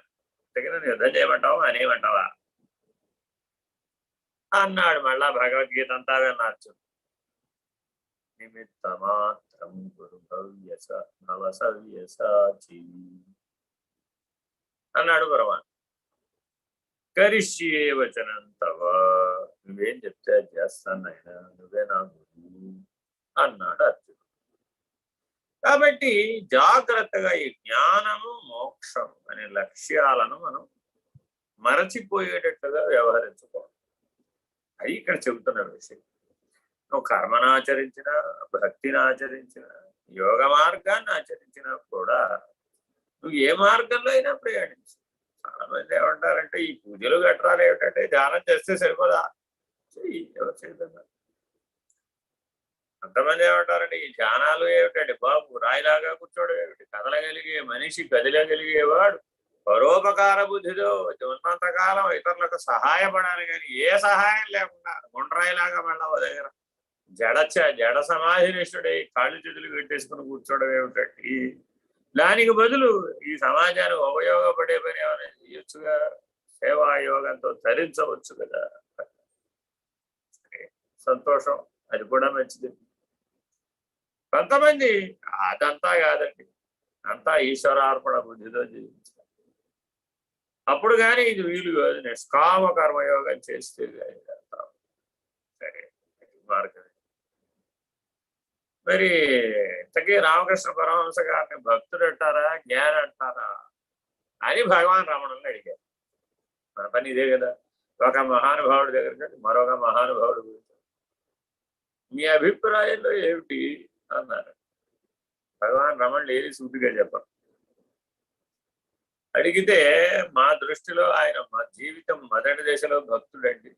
దగ్గర యుద్ధం చేయమంటావా అనేమంటావా అన్నాడు. మళ్ళా భగవద్గీత అంతా విన్నాడు. నిమిత్త మాత్రం గురు భవ సవ్యసాచి అన్నాడు పరమాత్మ. కరిష్యే వచనం తవ, నువ్వేం చెప్తే చేస్తాను ఆయన, నువ్వే నా గురువు అన్నాడు అర్జునుడు. కాబట్టి జాగ్రత్తగా ఈ జ్ఞానము మోక్షం అనే లక్ష్యాలను మనం మరచిపోయేటట్లుగా వ్యవహరించుకోవాలి. అది ఇక్కడ చెబుతున్న విషయం. నువ్వు కర్మను ఆచరించిన, భక్తిని ఆచరించిన, యోగ మార్గాన్ని ఆచరించినా కూడా నువ్వు ఏ మార్గంలో అయినా ప్రయాణించు. చాలా మంది ఏమంటారంటే ఈ పూజలు గట్రాలు ఏమిటంటే ధ్యానం చేస్తే సరిపోదా? ఎవరు చేద్దాం. కొంతమంది ఏమంటారంటే ఈ ధ్యానాలు ఏమిటండి బాబు, రాయిలాగా కూర్చోవడం ఏమిటి? కదలగలిగే మనిషి, కదిలగలిగేవాడు పరోపకార బుద్ధితో ఉన్నంతకాలం ఇతరులకు సహాయపడాలి, కానీ ఏ సహాయం లేకుండా గుండ్రాయిలాగా మళ్ళా ఓ దగ్గర జడ సమాధినిష్ఠుడై కాళ్ళు చేతులు పెట్టేసుకుని కూర్చోవడం ఏమిటండి? దానికి బదులు ఈ సమాజానికి ఉపయోగపడే పని ఏమైనా చేయొచ్చుగా, సేవాయోగంతో ధరించవచ్చు కదా. సంతోషం, అది కూడా మంచిది. కొంతమంది అదంతా కాదండి, అంతా ఈశ్వరార్పణ బుద్ధితో జీవించాలి. అప్పుడు కానీ ఇది వీలు కాదు. నిష్కామ కర్మయోగం చేస్తే కానీ సరే మార్గం. మరి ఇంతకీ రామకృష్ణ పరమహంస గారిని భక్తుడు అంటారా, జ్ఞాని అంటారా అని భగవాన్ రమణుల్ని అడిగారు. మన పని ఇదే కదా, ఒక మహానుభావుడి దగ్గరికి మరొక మహానుభావుడు గురించి మీ అభిప్రాయంలో ఏమిటి అన్నారు. భగవాన్ రమణులు ఏది సూటిగా చెప్పరు. అడిగితే మా దృష్టిలో ఆయన మా జీవితం మొదటి దశలో భక్తుడండి,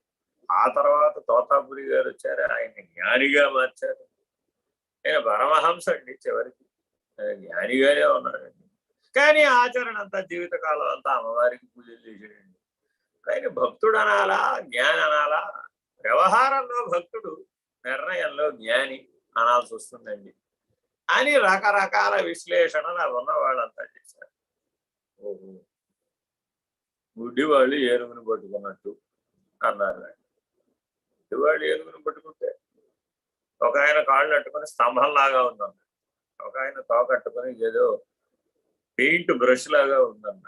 ఆ తర్వాత తోతాపురి గారు వచ్చారు, ఆయన జ్ఞానిగా మార్చారు. ఆయన పరమహంస అండి, చివరికి జ్ఞానిగానే ఉన్నాడండి. కానీ ఆచరణ అంతా జీవితకాలం అంతా అమ్మవారికి పూజలు చేసాడండి. ఆయన భక్తుడు అనాలా, జ్ఞాని అనాలా? వ్యవహారంలో భక్తుడు, నిర్ణయంలో జ్ఞాని అనాల్సి వస్తుందండి అని రకరకాల విశ్లేషణలు ఉన్న వాళ్ళంతా చేశారు. ఓహో, గుడ్డి వాళ్ళు ఏనుగును పట్టుకున్నట్టు అన్నారు. గుడ్డి వాళ్ళు ఏనుగును పట్టుకుంటే ఒక ఆయన కాళ్ళు అట్టుకుని స్తంభంలాగా ఉందన్న, ఒక ఆయన తోకట్టుకుని ఏదో పెయింట్ బ్రష్ లాగా ఉందన్న,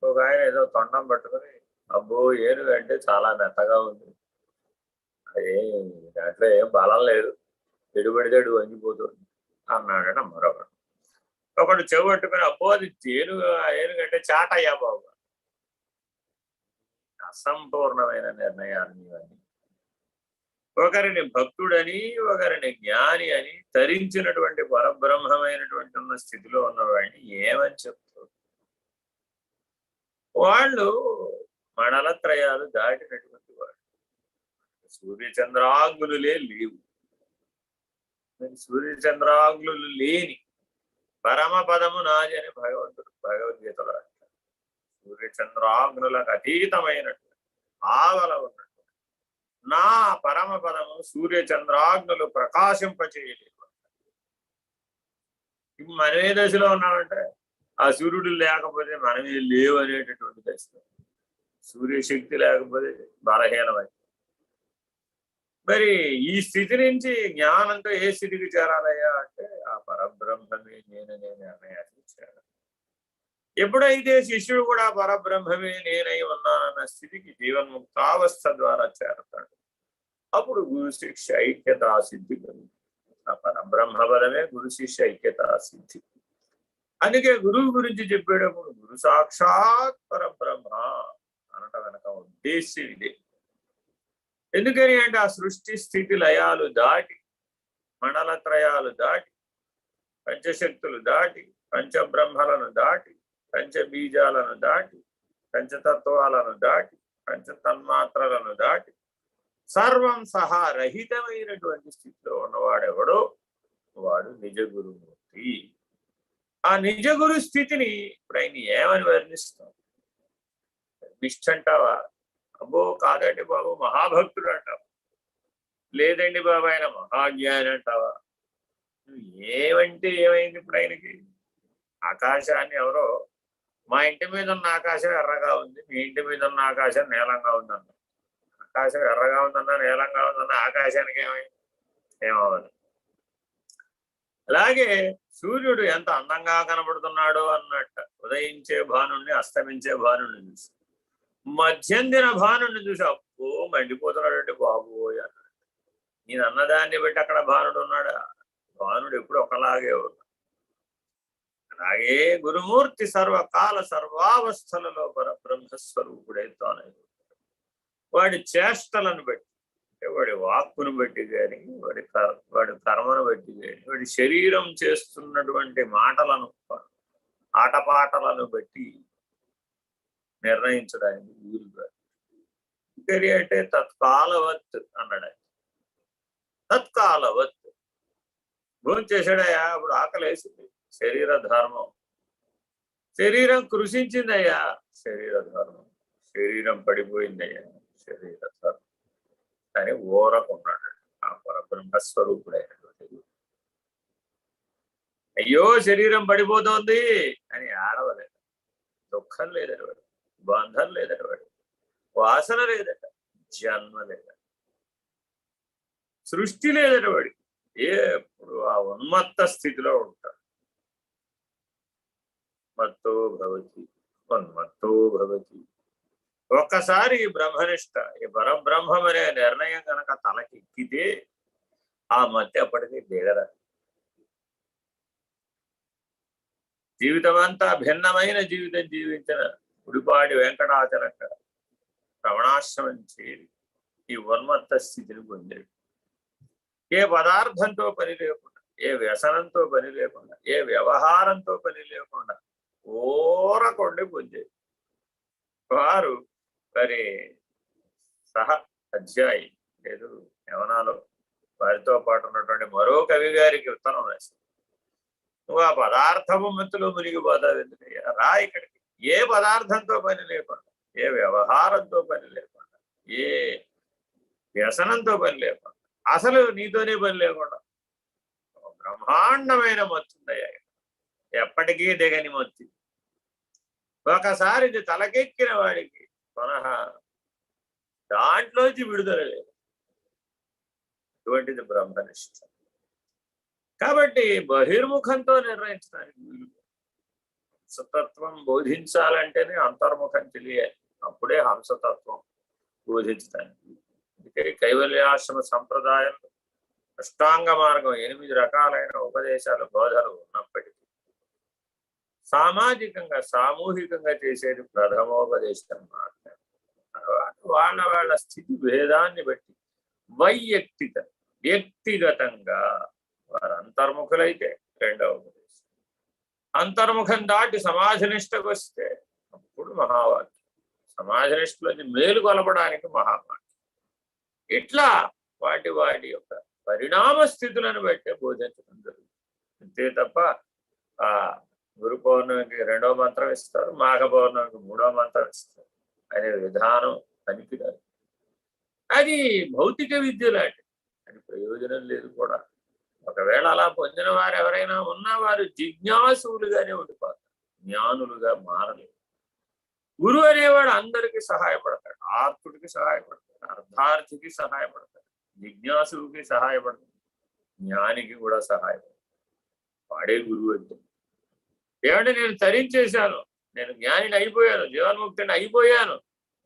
ఒక ఆయన ఏదో తొండం పట్టుకుని అబ్బో ఏనుగు అంటే చాలా మెత్తగా ఉంది, అదే దాంట్లో ఏం బలం లేదు, ఎడుబడితే అడు వంగిపోతుంది అన్నాడట మరొకడు. ఒకడు చెవు పట్టుకుని అబ్బో అది ఏనుగు అంటే చాటయ్యా బాబు. అసంపూర్ణమైన నిర్ణయాలు ఇవన్నీ. ఒకరిని భక్తుడని, ఒకరిని జ్ఞాని అని తరించినటువంటి పరబ్రహ్మమైనటువంటి ఉన్న స్థితిలో ఉన్నవాడిని ఏమని చెప్తారు? వాళ్ళు మండలత్రయాలు దాటినటువంటి వాడు. సూర్యచంద్రాంగులే లేవు. సూర్యచంద్రాంగులు లేని పరమ పదము నాది అని భగవంతుడు భగవద్గీతలో అంటారు. సూర్యచంద్రాంగులకు అతీతమైనటువంటి ఆవల ఉన్నటువంటి నా పరమ పదము సూర్యచంద్రాగ్నులు ప్రకాశింపచేయలేదు. ఇప్పుడు మనమే దశలో ఉన్నామంటే ఆ సూర్యుడు లేకపోతే మనమే లేవు అనేటటువంటి దశలో, సూర్యశక్తి లేకపోతే బలహీనమై. మరి ఈ స్థితి నుంచి జ్ఞానంతో ఏ స్థితికి చేరాలయ్యా అంటే ఆ పరబ్రహ్మమే నేననే నిర్ణయానికి చేరాలి. ఎప్పుడైతే శిష్యుడు కూడా పరబ్రహ్మమే నేనై ఉన్నానన్న స్థితికి జీవన్ముక్తావస్థ ద్వారా చేరతాడు, అప్పుడు గురు శిష్య ఐక్యతా సిద్ధి కలుగుతుంది. ఆ పరబ్రహ్మ పదమే గురు శిష్య ఐక్యతా సిద్ధి. అందుకే గురువు గురించి చెప్పేటప్పుడు గురు సాక్షాత్ పరబ్రహ్మ అనట వెనక ఉద్దేశ్యం ఇదే. ఎందుకని అంటే ఆ సృష్టి స్థితి లయాలు దాటి, మండలత్రయాలు దాటి, పంచశక్తులు దాటి, పంచబ్రహ్మలను దాటి, పంచబీజాలను దాటి, పంచతత్వాలను దాటి, పంచతన్మాత్రలను దాటి సర్వం సహా రహితమైనటువంటి స్థితిలో ఉన్నవాడెవడో వాడు నిజ గురుమూర్తి. ఆ నిజ గురు స్థితిని ఇప్పుడు ఆయన ఏమని వర్ణిస్తాం? నిష్ఠ అంటావా? అబ్బో కాదండి బాబు మహాభక్తుడు అంటావా? లేదండి బాబు ఆయన మహాజ్ఞాని అంటావా? ఏమంటే ఏమైంది ఇప్పుడు ఆయనకి? ఆకాశాన్ని ఎవరో మా ఇంటి మీద ఉన్న ఆకాశం ఎర్రగా ఉంది, మీ ఇంటి మీద ఉన్న ఆకాశం నీలంగా ఉందన్న. ఆకాశం ఎర్రగా ఉందన్నా నీలంగా ఉందన్నా ఆకాశానికి ఏమవ్వదు. అలాగే సూర్యుడు ఎంత అందంగా కనబడుతున్నాడో అన్నట్టు ఉదయించే భానుణ్ణి, అస్తమించే భానుణ్ణి చూసి, మధ్యందిన భానుణ్ణి చూసి అప్పో మండిపోతున్నాడంటే బాబోయ్ అన్నాడు. నేను అన్నదాన్ని బట్టి అక్కడ భానుడు ఉన్నాడా? భానుడు ఎప్పుడు ఒకలాగే ఉన్నాడు. అలాగే గురుమూర్తి సర్వకాల సర్వావస్థలలో పరబ్రహ్మస్వరూపుడే తానే. వాడి చేష్టలను బట్టి, అంటే వాడి వాక్కును బట్టి కానీ, వాడి కర్మను బట్టి కానీ, వాడి శరీరం చేస్తున్నటువంటి మాటలను, ఆటపాటలను బట్టి నిర్ణయించడానికి వీలుగా. ఇంకరి అంటే తత్కాలవత్ అన్నాడు. తత్కాలవత్ భోజనం చేశాడయా, అప్పుడు ఆకలి వేసింది, శరీర ధర్మం. శరీరం కృషించిందయ్యా, శరీర ధర్మం. శరీరం పడిపోయిందయ్యా, శరీర ధర్మం. అని ఊరకున్నాడు ఆ పరబ్రహ్మస్వరూపుడైనటువంటి గురువు. అయ్యో శరీరం పడిపోతోంది అని ఆడవలేదు. దుఃఖం లేదట వాడు, బంధం లేదట వాడు, వాసన లేదట, జన్మ లేదట, సృష్టి లేదట వాడికి. ఎప్పుడు ఆ ఉన్మత్త స్థితిలో ఉంటాడు. మత్తో భవతి ఉన్మత్తో భవతి. ఒక్కసారి ఈ బ్రహ్మనిష్ట, ఈ పరబ్రహ్మం అనే నిర్ణయం కనుక తలకెక్కితే ఆ మధ్య అప్పటికి దిగదా. జీవితం అంతా భిన్నమైన జీవితం జీవించిన గుడిపాడి వెంకటాచలక రమణాశ్రమం చేరి ఈ ఉన్మత్త స్థితిని పొందాడు. ఏ పదార్థంతో పని లేకుండా, ఏ వ్యసనంతో పని లేకుండా, ఏ వ్యవహారంతో పని లేకుండా ఊరకొండి పొందేది. వారు మరి సహ అధ్యాయి లేదు యవనాలో వారితో పాటు ఉన్నటువంటి మరో కవి గారికి ఉత్తరం రాశారు. నువ్వు ఆ పదార్థము మత్తులో మునిగిపోతావు ఎందుకయ్యా, రా ఇక్కడికి. ఏ పదార్థంతో పని లేకుండా, ఏ వ్యవహారంతో పని లేకుండా, ఏ వ్యసనంతో పని లేకుండా, అసలు నీతోనే పని లేకుండా బ్రహ్మాండమైన మత్తుందయ్యా, ఎప్పటికీ దిగని మత్తి. ఒకసారి ఇది తలకెక్కిన వాడికి పునః దాంట్లోంచి విడుదల లేదు. ఇటువంటిది బ్రహ్మనిష్ట. కాబట్టి బహిర్ముఖంతో నిర్ణయించడానికి వీలు. హంసతత్వం బోధించాలంటేనే అంతర్ముఖం తెలియాలి, అప్పుడే హంసతత్వం బోధించడానికి. అందుకే కైవల్యాశ్రమ సంప్రదాయంలో అష్టాంగ మార్గం 8 రకాలైన ఉపదేశాలు బోధలు ఉన్నప్పటికీ సామాజికంగా సామూహికంగా చేసేది ప్రథమోపదేశం మాత్రమే. వాళ్ళ వాళ్ళ స్థితి భేదాన్ని బట్టి వ్యక్తిగతంగా వారు అంతర్ముఖులైతే రెండవ ఉపదేశం, అంతర్ముఖం దాటి సమాజనిష్టకు వస్తే అప్పుడు మహావాక్యం, సమాజనిష్టలోని మేలు కొలపడానికి మహావాక్యం. ఇట్లా వాటి యొక్క పరిణామ స్థితులను బట్టే బోధించడం జరుగుతుంది. అంతే తప్ప ఆ గురు పౌర్ణమికి 2వ మంత్రం ఇస్తారు, మాఘ పౌర్ణమికి 3వ మంత్రం ఇస్తారు అనే విధానం పనికిరాదు. అది భౌతిక విద్య లాంటిది, అది ప్రయోజనం లేదు కూడా. ఒకవేళ అలా పొందిన వారు ఎవరైనా ఉన్నా వారు జిజ్ఞాసులుగానే ఉండిపోతారు, జ్ఞానులుగా మారలేదు. గురువు అనేవాడు అందరికీ సహాయపడతాడు. ఆర్తుడికి సహాయపడతాడు, అర్థార్థికి సహాయపడతాడు, జిజ్ఞాసుడికి సహాయపడతాడు, జ్ఞానికి కూడా సహాయపడతాడు. వాడే గురువు అంటే. ఏమంటే నేను తరించేశాను, నేను జ్ఞానిని అయిపోయాను, జీవన్ముక్తిని అయిపోయాను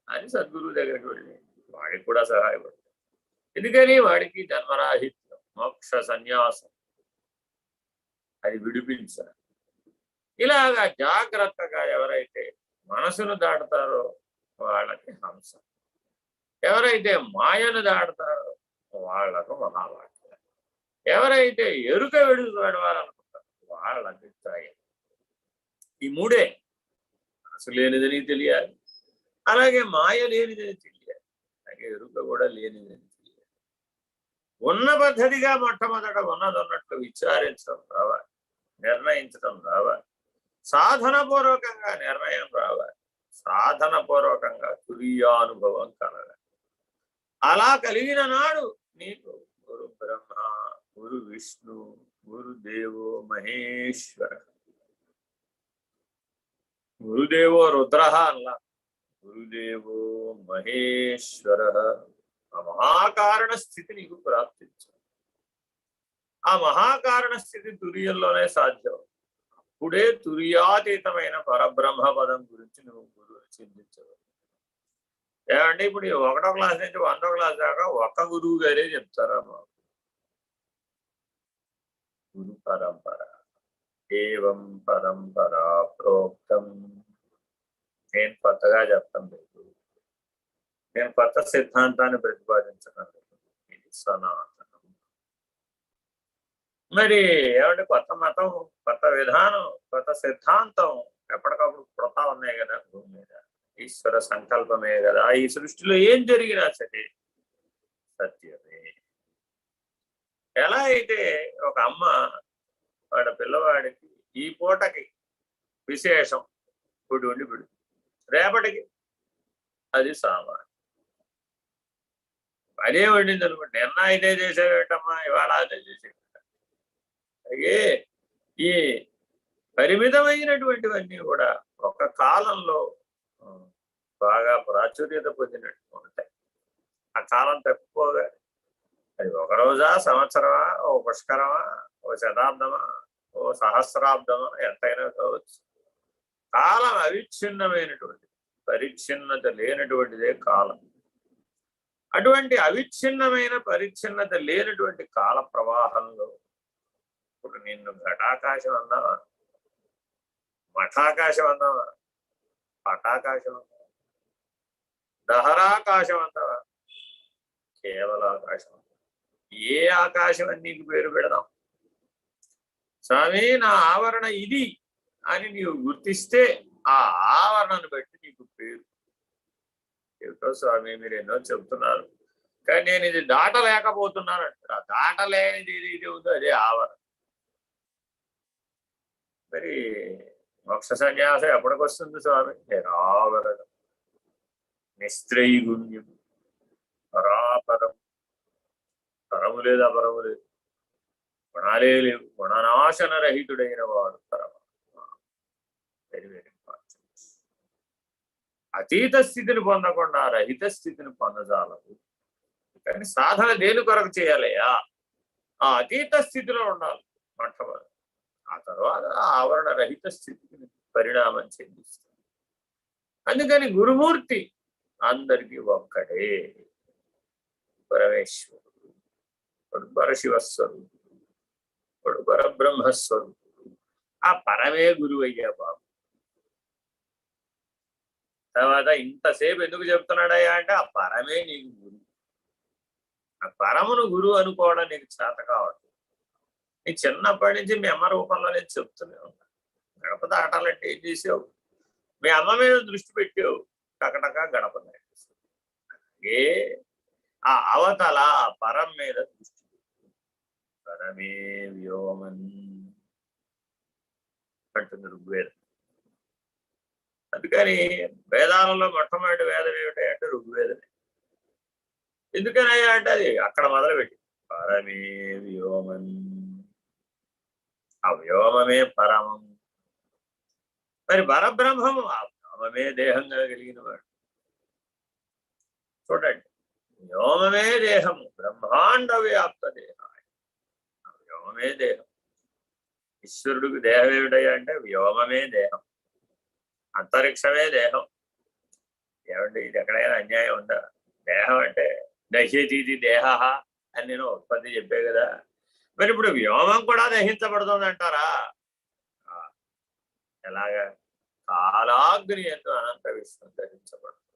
అని సద్గురువు దగ్గరికి వెళ్ళి వాడికి కూడా సహాయపడతాడు. ఎందుకని వాడికి జన్మరాహిత్యం, మోక్ష సన్యాసం అది విడిపించాలి. ఇలాగా జాగ్రత్తగా ఎవరైతే మనసును దాటుతారో వాళ్ళకి హంస, ఎవరైతే మాయను దాటుతారో వాళ్లకు మహావాక్యం, ఎవరైతే ఎరుక విడుదలవాలనుకుంటారో వాళ్ళకి త్రయం. ఈ మూడే, మనసు లేనిదని తెలియాలి, అలాగే మాయ లేనిదని తెలియాలి, అలాగే ఎరుక కూడా లేనిదని తెలియాలి. ఉన్న పద్ధతిగా మొట్టమొదట ఉన్నది ఉన్నట్లు విచారించడం రావాలి, నిర్ణయించడం రావాలి, సాధనపూర్వకంగా నిర్ణయం రావాలి, సాధనపూర్వకంగా తురీయానుభవం కలగాలి. అలా కలిగిన నాడు నీకు గురు బ్రహ్మ, గురు విష్ణు, గురుదేవో మహేశ్వర, గురుదేవో రుద్ర అలా, గురుదేవో మహేశ్వర, ఆ మహాకారణ స్థితి నీకు ప్రాప్తించాలి. ఆ మహాకారణ స్థితి తురియంలోనే సాధ్యం. అప్పుడే తురియాతీతమైన పరబ్రహ్మ పదం గురించి నువ్వు గురువుని చింతించవు. ఏమంటే ఇప్పుడు 1వ క్లాస్ నుంచి 100వ క్లాస్ దాకా ఒక్క గురువు గారే చెప్తారా మాకు? గురు పరంపర ఏవం పరంపరా ప్రోక్తం. నేను కొత్తగా చెప్తాం లేదు, నేను కొత్త సిద్ధాంతాన్ని ప్రతిపాదించడం లేదు, ఇది సనాతనం. మరి ఏమంటే కొత్త మతం, కొత్త విధానం, కొత్త సిద్ధాంతం ఎప్పటికప్పుడు పుడతా ఉన్నాయి కదా భూమి మీద. ఈశ్వర సంకల్పమే కదా ఈ సృష్టిలో ఏం జరిగినా సరే సత్యమే. ఎలా అయితే ఒక అమ్మ వాడి పిల్లవాడికి ఈ పూటకి విశేషం ఇప్పుడు వండి పెడు, రేపటికి అది సామాన్. అదే వండింది అనుకోండి, నిన్న ఇదే చేసేవేటమ్మా, ఇవాళ అదే చేసేవేట. అలాగే ఈ పరిమితమైనటువంటివన్నీ కూడా ఒక కాలంలో బాగా ప్రాచుర్యత పొందినట్టు ఉంటాయి. ఆ కాలం తప్పిపోగా అది ఒక రోజా, సంవత్సరమా, ఓ పుష్కరమా, ఓ శతాబ్దమా, ఓ సహస్రాబ్దమా, ఎంతైనా కావచ్చు. కాలం అవిచ్ఛిన్నమైనటువంటిది, పరిచ్ఛిన్నత లేనటువంటిదే కాలం. అటువంటి అవిచ్ఛిన్నమైన పరిచ్ఛిన్నత లేనటువంటి కాల ప్రవాహంలో ఇప్పుడు నిన్ను ఘటాకాశం అన్నావా, మఠాకాశం అన్నావా, పటాకాశం అన్నావా, దహరాకాశం అంటావా, కేవల ఆకాశం. ఏ ఆకాశం అని నీకు పేరు పెడదాం? స్వామి నా ఆవరణ ఇది అని నీవు గుర్తిస్తే ఆ ఆవరణను బట్టి నీకు పేరు. ఏమిటో స్వామి మీరు ఎన్నో చెబుతున్నారు, కానీ నేను ఇది దాటలేకపోతున్నాను అంటారు. ఆ దాటలేనిది ఏదైతే ఉందో అదే ఆవరణ. మరి మోక్ష సన్యాసం ఎప్పటికొస్తుంది స్వామి? నిరావరణ, నిస్త్రైగుణ్యం, పరాపరం. పరము లేదు, అపరము లేదు, గుణాలే లేవు, గుణనాశన రహితుడైన వాడు పరమాత్మ. Very very important. అతీత స్థితిని పొందకుండా రహిత స్థితిని పొందజాలదు. కానీ సాధన దేని కొరకు చేయాలయ్యా? ఆ అతీత స్థితిలో ఉండాలి మొట్టమొదటి. ఆ తర్వాత ఆవరణ రహిత స్థితికి పరిణామం చెందిస్తుంది. అందుకని గురుమూర్తి అందరికీ ఒక్కడే, పరమేశ్వరుడు, వాడు పరశివస్వరూపుడు, వాడు పరబ్రహ్మస్వరూపుడు. ఆ పరమే గురువు అయ్యా బాబు. తర్వాత ఇంతసేపు ఎందుకు చెప్తున్నాడయ్యా అంటే ఆ పరమే నీకు గురువు. ఆ పరమును గురువు అనుకోవడం నీకు చేత కావట్లేదు. నీ చిన్నప్పటి నుంచి మీ అమ్మ రూపంలో నేను చెప్తూనే ఉన్నా. గడప దాటాలంటే ఏం చేసావు? మీ అమ్మ మీద దృష్టి పెట్టావు, టకటక గడప దాటేసావు. అలాగే ఆ అవతల పరం మీద దృష్టి పెట్టు. పరమే వ్యోమన్ అంటుంది ఋగ్వేదం. అందుకని వేదాలలో మొట్టమొదటి వేదం ఏమిటంటే ఋగ్వేదమే. ఎందుకనయ్యా అంటే అది అక్కడ మొదలుపెట్టి పరమే వ్యోమన్, ఆ వ్యోమమే పరమం. మరి పరబ్రహ్మము ఆ వ్యోమమే దేహంగా కలిగిన వాడు. చూడండి, వ్యోమమే దేహము, బ్రహ్మాండ వ్యాప్త దేహాయ. ఆ వ్యోమమే దేహం. ఈశ్వరుడికి దేహం ఏమిటయ్యా అంటే వ్యోమమే దేహం, అంతరిక్షమే దేహం. ఏమండి ఇది ఎక్కడైనా అన్యాయం ఉందా? దేహం అంటే దహ్యతీతి దేహ అని నేను ఉత్పత్తి చెప్పే కదా. మరి ఇప్పుడు వ్యోమం కూడా దహించబడుతుంది అంటారా? ఎలాగా? కాలాగ్ని ఎందు అనంత విశ్వం దహించబడుతుంది,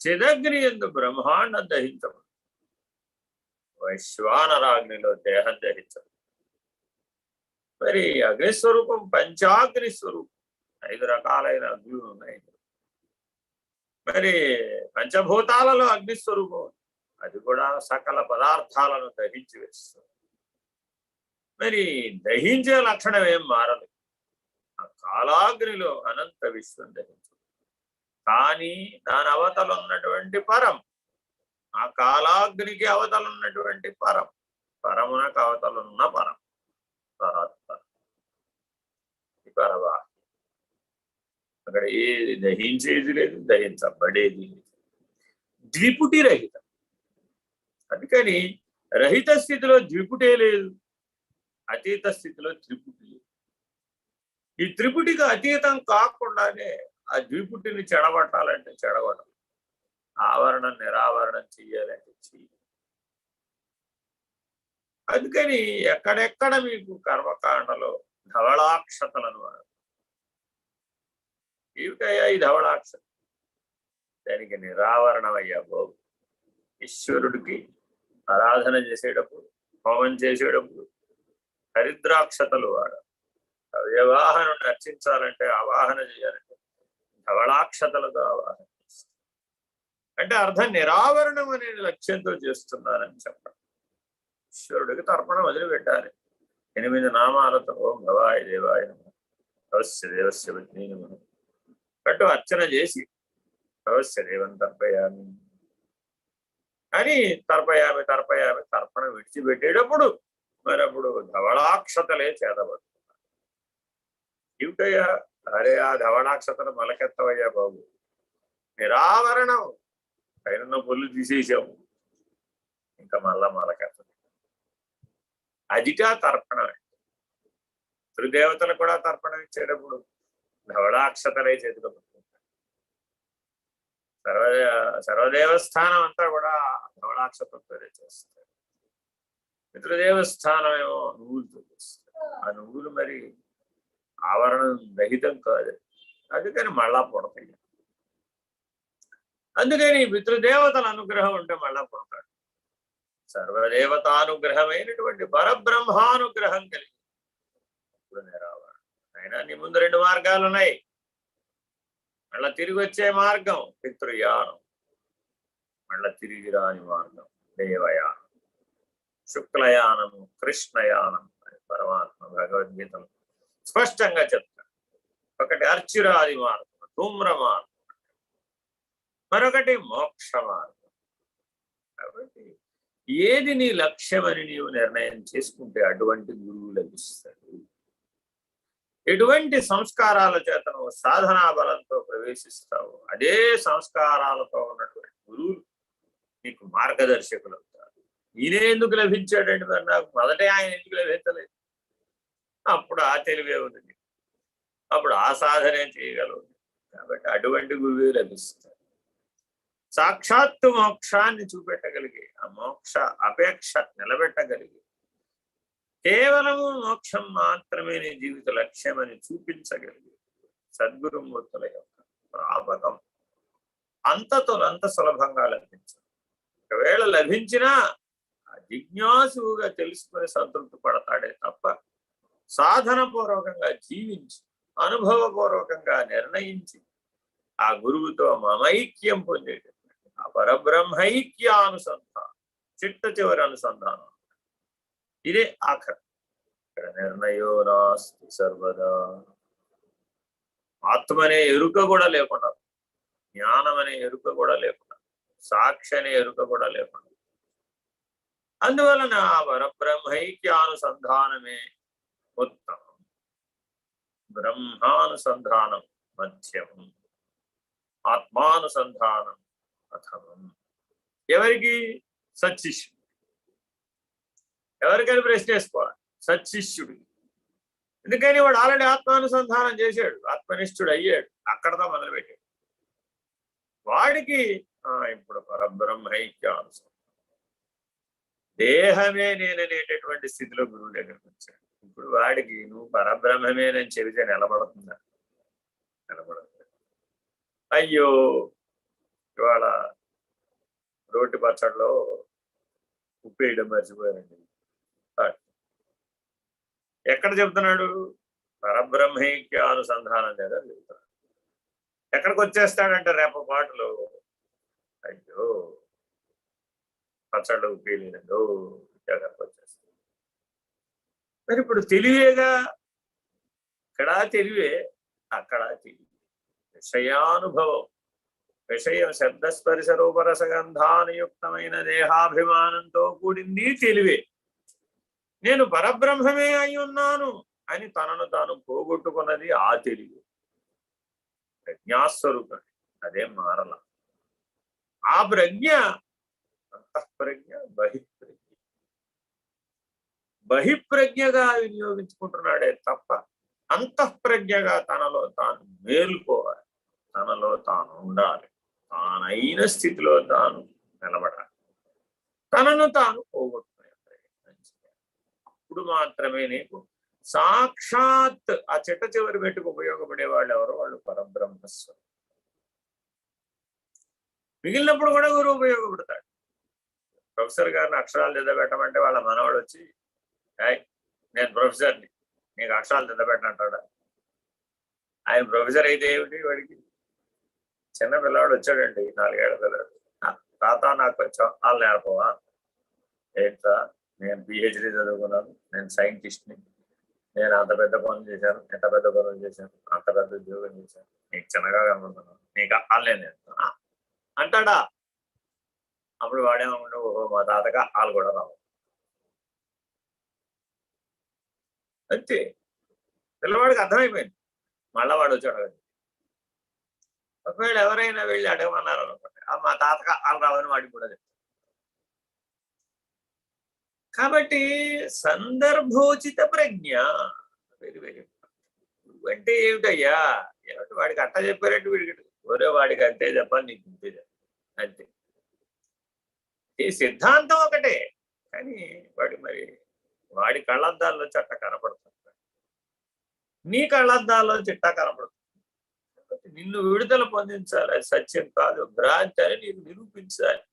చిదగ్ని ఎందు బ్రహ్మాండం దహించబడుతుంది, వైశ్వానరాగ్నిలో దేహం దహించబడుతుంది. మరి అగ్నిస్వరూపం పంచాగ్ని స్వరూపం, 5 రకాలైన అగ్నులు ఉన్నాయి. మరి పంచభూతాలలో అగ్నిస్వరూపం, అది కూడా సకల పదార్థాలను దహించి వేస్తుంది. మరి దహించే లక్షణం ఏం మారదు. ఆ కాలాగ్నిలో అనంత విశ్వం దహించు, కానీ దాని అవతల ఉన్నటువంటి పరం, ఆ కాలాగ్నికి అవతల ఉన్నటువంటి పరం, పరమునకు అవతలున్న పరం, పరాత్పరం, పరవా. అక్కడ ఏది దహించేది లేదు, దహించబడేది లేదు, ద్విపుటి రహితం. అందుకని రహిత స్థితిలో ద్విపుటే లేదు, అతీత స్థితిలో త్రిపుటి లేదు. ఈ త్రిపుటికి అతీతం కాకుండానే ఆ ద్విపుటిని చెడగొట్టాలంటే చెడగొట్టాలి, ఆవరణం నిరావరణం చెయ్యాలంటే చెయ్యి. అందుకని ఎక్కడెక్కడ మీకు కర్మకాండలో ధవళాక్షతలను వాడు. ఏమిటయ్యా ఈ ధవళాక్షత? దానికి నిరావరణం అయ్యా బాబు. ఈశ్వరుడికి ఆరాధన చేసేటప్పుడు, హోమం చేసేటప్పుడు హరిద్రాక్షతలు వాడ. వ్యవాహను అర్చించాలంటే, ఆవాహన చేయాలంటే ధవళాక్షతలతో ఆవాహన చేస్తారు. అంటే అర్థం నిరావరణం అనే లక్ష్యంతో చేస్తున్నారని చెప్పడం. ఈశ్వరుడికి తర్పణం వదిలిపెట్టాలి. 8 నామాలతో ఓం భవాయ దేవాయ నమః, అవశ్య దేవస్య పత్ని అంటూ అర్చన చేసి అవశ్య దేవం తర్పయామి అని తర్పయామి తర్పణ విడిచిపెట్టేటప్పుడు మరి అప్పుడు ధవళాక్షతలే చేతబడుతున్నారు. ఏమిటయ్యా, అరే ఆ ధవళాక్షతలు మలకెత్తవయ్యా బాబు, నిరావరణం, పైన పొల్లు తీసేసాము, ఇంకా మళ్ళా మలకెత్తదు. అదిగా తర్పణం. త్రిదేవతలు కూడా తర్పణం ఇచ్చేటప్పుడు ధవళాక్షతలే చేతిలో పట్టుకుంటారు. సర్వదేవస్థానం అంతా కూడా ధవళాక్షతలతోనే చేస్తారు. పితృదేవస్థానం ఏమో నువ్వులతో చేస్తారు. ఆ నువ్వులు మరి ఆవరణం రహితం కాదు, అందుకని మళ్ళా పుడతాయి. అందుకని పితృదేవతల అనుగ్రహం ఉంటే మళ్ళా పుడతాడు. సర్వదేవతానుగ్రహమైనటువంటి పరబ్రహ్మానుగ్రహం కలిగి ఇప్పుడు నిరావరణ. అయినా నీ ముందు 2 మార్గాలు ఉన్నాయి. మళ్ళా తిరిగి వచ్చే మార్గం పితృయానం, మళ్ళా తిరిగి రాని మార్గం దేవయానం. శుక్లయానము, కృష్ణయానం అని పరమాత్మ భగవద్గీతలు స్పష్టంగా చెప్తాడు. ఒకటి అర్చిరాది మార్గం, ధూమ్ర మార్గం, మరొకటి మోక్ష మార్గం. కాబట్టి ఏది నీ లక్ష్యమని నీవు నిర్ణయం చేసుకుంటే అటువంటి గురువు లభిస్తాడు. ఎటువంటి సంస్కారాల చేత నువ్వు సాధనా బలంతో ప్రవేశిస్తావు, అదే సంస్కారాలతో ఉన్నటువంటి గురువులు నీకు మార్గదర్శకులు అవుతారు. ఈయనే ఎందుకు లభించాడండి, మరి నాకు మొదటే ఆయన ఎందుకు లభించలేదు? అప్పుడు ఆ తెలివే ఉంది, అప్పుడు ఆ సాధనే చేయగలవు. కాబట్టి అటువంటి గురువే లభిస్తారు. సాక్షాత్తు మోక్షాన్ని చూపెట్టగలిగి, ఆ మోక్ష అపేక్ష నిలబెట్టగలిగి, కేవలము మోక్షం మాత్రమే నీ జీవిత లక్ష్యమని చూపించగలిగి సద్గురుమూర్తుల యొక్క ప్రాపకం అంత సులభంగా లభించదు. ఒకవేళ లభించినా ఆ జిజ్ఞాసుగా తెలుసుకుని సంతృప్తి పడతాడే తప్ప సాధన పూర్వకంగా జీవించి అనుభవపూర్వకంగా నిర్ణయించి ఆ గురువుతో మమైక్యం పొందేటటువంటి ఆ పరబ్రహ్మైక్యానుసంధానం, చిట్ట చివరి అనుసంధానం, ఇదే ఆఖరి. ఇక్కడ నిర్ణయో నాస్తి సర్వదా. ఆత్మనే ఎరుక కూడా లేకుండా, జ్ఞానం అనే ఎరుక కూడా లేకుండా, సాక్షి అనే ఎరుక కూడా లేకుండా, అందువలన ఆ పరబ్రహ్మైక్యానుసంధానమే ఉత్తమం, బ్రహ్మానుసంధానం మధ్యమం, ఆత్మానుసంధానం అథమం. ఎవరికి? సత్శిష్యుడు. ఎవరికైనా ప్రశ్న వేసుకోవాలి, సత్శిష్యుడు. ఎందుకని వాడు ఆల్రెడీ ఆత్మానుసంధానం చేశాడు, ఆత్మనిష్ఠుడు అయ్యాడు, అక్కడతో మొదలుపెట్టాడు. వాడికి ఇప్పుడు పరబ్రహ్మైక్యానుసంధానం, దేహమే నేననేటటువంటి స్థితిలో గురువు దగ్గరకు వచ్చాడు. ఇప్పుడు వాడికి నువ్వు పరబ్రహ్మమేనని చెబితే నిలబడుతుందా? నిలబడుతుంది. అయ్యో, ఇవాళ రోడ్డు పచ్చడిలో ఉప్పు వేయడం మర్చిపోయారండి. ఎక్కడ చెప్తున్నాడు? పరబ్రహ్మైక్య అనుసంధానం లేదా చెప్తున్నాడు. ఎక్కడికి వచ్చేస్తాడంటే రేపపాటులో, అయ్యో పచ్చళ్ళు ఉప్పు వేయలేదండో, ఎక్కడికి వచ్చేస్తాడు. మరి ఇప్పుడు తెలివేగా, ఇక్కడ తెలివే, అక్కడ తెలివి. విషయానుభవం, విషయం శబ్దస్పర్శ రూపరసగంధానుయుక్తమైన దేహాభిమానంతో కూడింది తెలివే. నేను పరబ్రహ్మమే అయి ఉన్నాను అని తనను తాను పోగొట్టుకున్నది ఆ తెలివి, ప్రజ్ఞాస్వరూపం. అదే మారల. ఆ ప్రజ్ఞ అంతఃప్రజ్ఞ, బహిప్రజ్ఞ. బహిప్రజ్ఞగా వినియోగించుకుంటున్నాడే తప్ప అంతఃప్రజ్ఞగా తనలో తాను మేలుకోవాలి, తనలో తాను ఉండాలి, తానైన స్థితిలో తాను నిలబడాలి, తనను తాను పోగొట్టుకునే ప్రయత్నం చేయాలి. అప్పుడు మాత్రమే నీకు సాక్షాత్ ఆ చిట్ట చివరి మెట్టుకు ఉపయోగపడే వాళ్ళు ఎవరో వాళ్ళు పరబ్రహ్మస్వరూపం. మిగిలినప్పుడు కూడా గురువు ఉపయోగపడతాడు. ప్రొఫెసర్ గారిని అక్షరాలు దిద్దబెట్టమంటే వాళ్ళ మనవాడు వచ్చి, నేను ప్రొఫెసర్ని, నీకు అక్షరాలు దిద్దబెట్టనంటాడా? ఆయన ప్రొఫెసర్ అయితే ఏమిటి? వాడికి చిన్న పిల్లవాడు వచ్చాడండి, 4 ఏళ్ల పిల్లవాడు. తాత నాకు కొంచెం వాళ్ళు నేర్పవా? ఏంటా, నేను పిహెచ్డి చదువుకున్నాను, నేను సైంటిస్ట్ని, నేను అంత పెద్ద పనులు చేశాను, ఎంత పెద్ద పనులు చేశాను, అంత పెద్ద ఉద్యోగం చేశాను, నీకు చిన్నగా కనబడుతున్నాను, నీకు అల్లేదు అంటాడా? అప్పుడు వాడేమనుకుంటే ఓహో మా తాతగా వాళ్ళు కూడా రావు. అంతే, పిల్లవాడికి అర్థమైపోయింది. మళ్ళా వాడు వచ్చి అడగదు. ఒకవేళ ఎవరైనా వెళ్ళి అడగమన్నారు అనుకోండి, మా తాతగా వాళ్ళు రావని వాడికి కూడా చెప్తారు. కాబట్టి సందర్భోచిత ప్రజ్ఞ వెరీ వెరీ అంటే ఏమిటయ్యా, ఏమిటి వాడికి అట్ట చెప్పారంటే వీడికి ఒరే వాడికి అంతే చెప్పాలి, నీకు ఇంతే చెప్పాలి, అంతే. ఈ సిద్ధాంతం ఒకటే, కానీ వాడి కళ్ళద్దాల్లో చట్ట కనపడుతుంది, నీ కళ్ళద్దాల్లో చిట్ట కనపడుతుంది. నిన్ను విడుదల పొందించాలి, అది సత్యం కాదు భ్రాంతి అని నీకు నిరూపించాలి.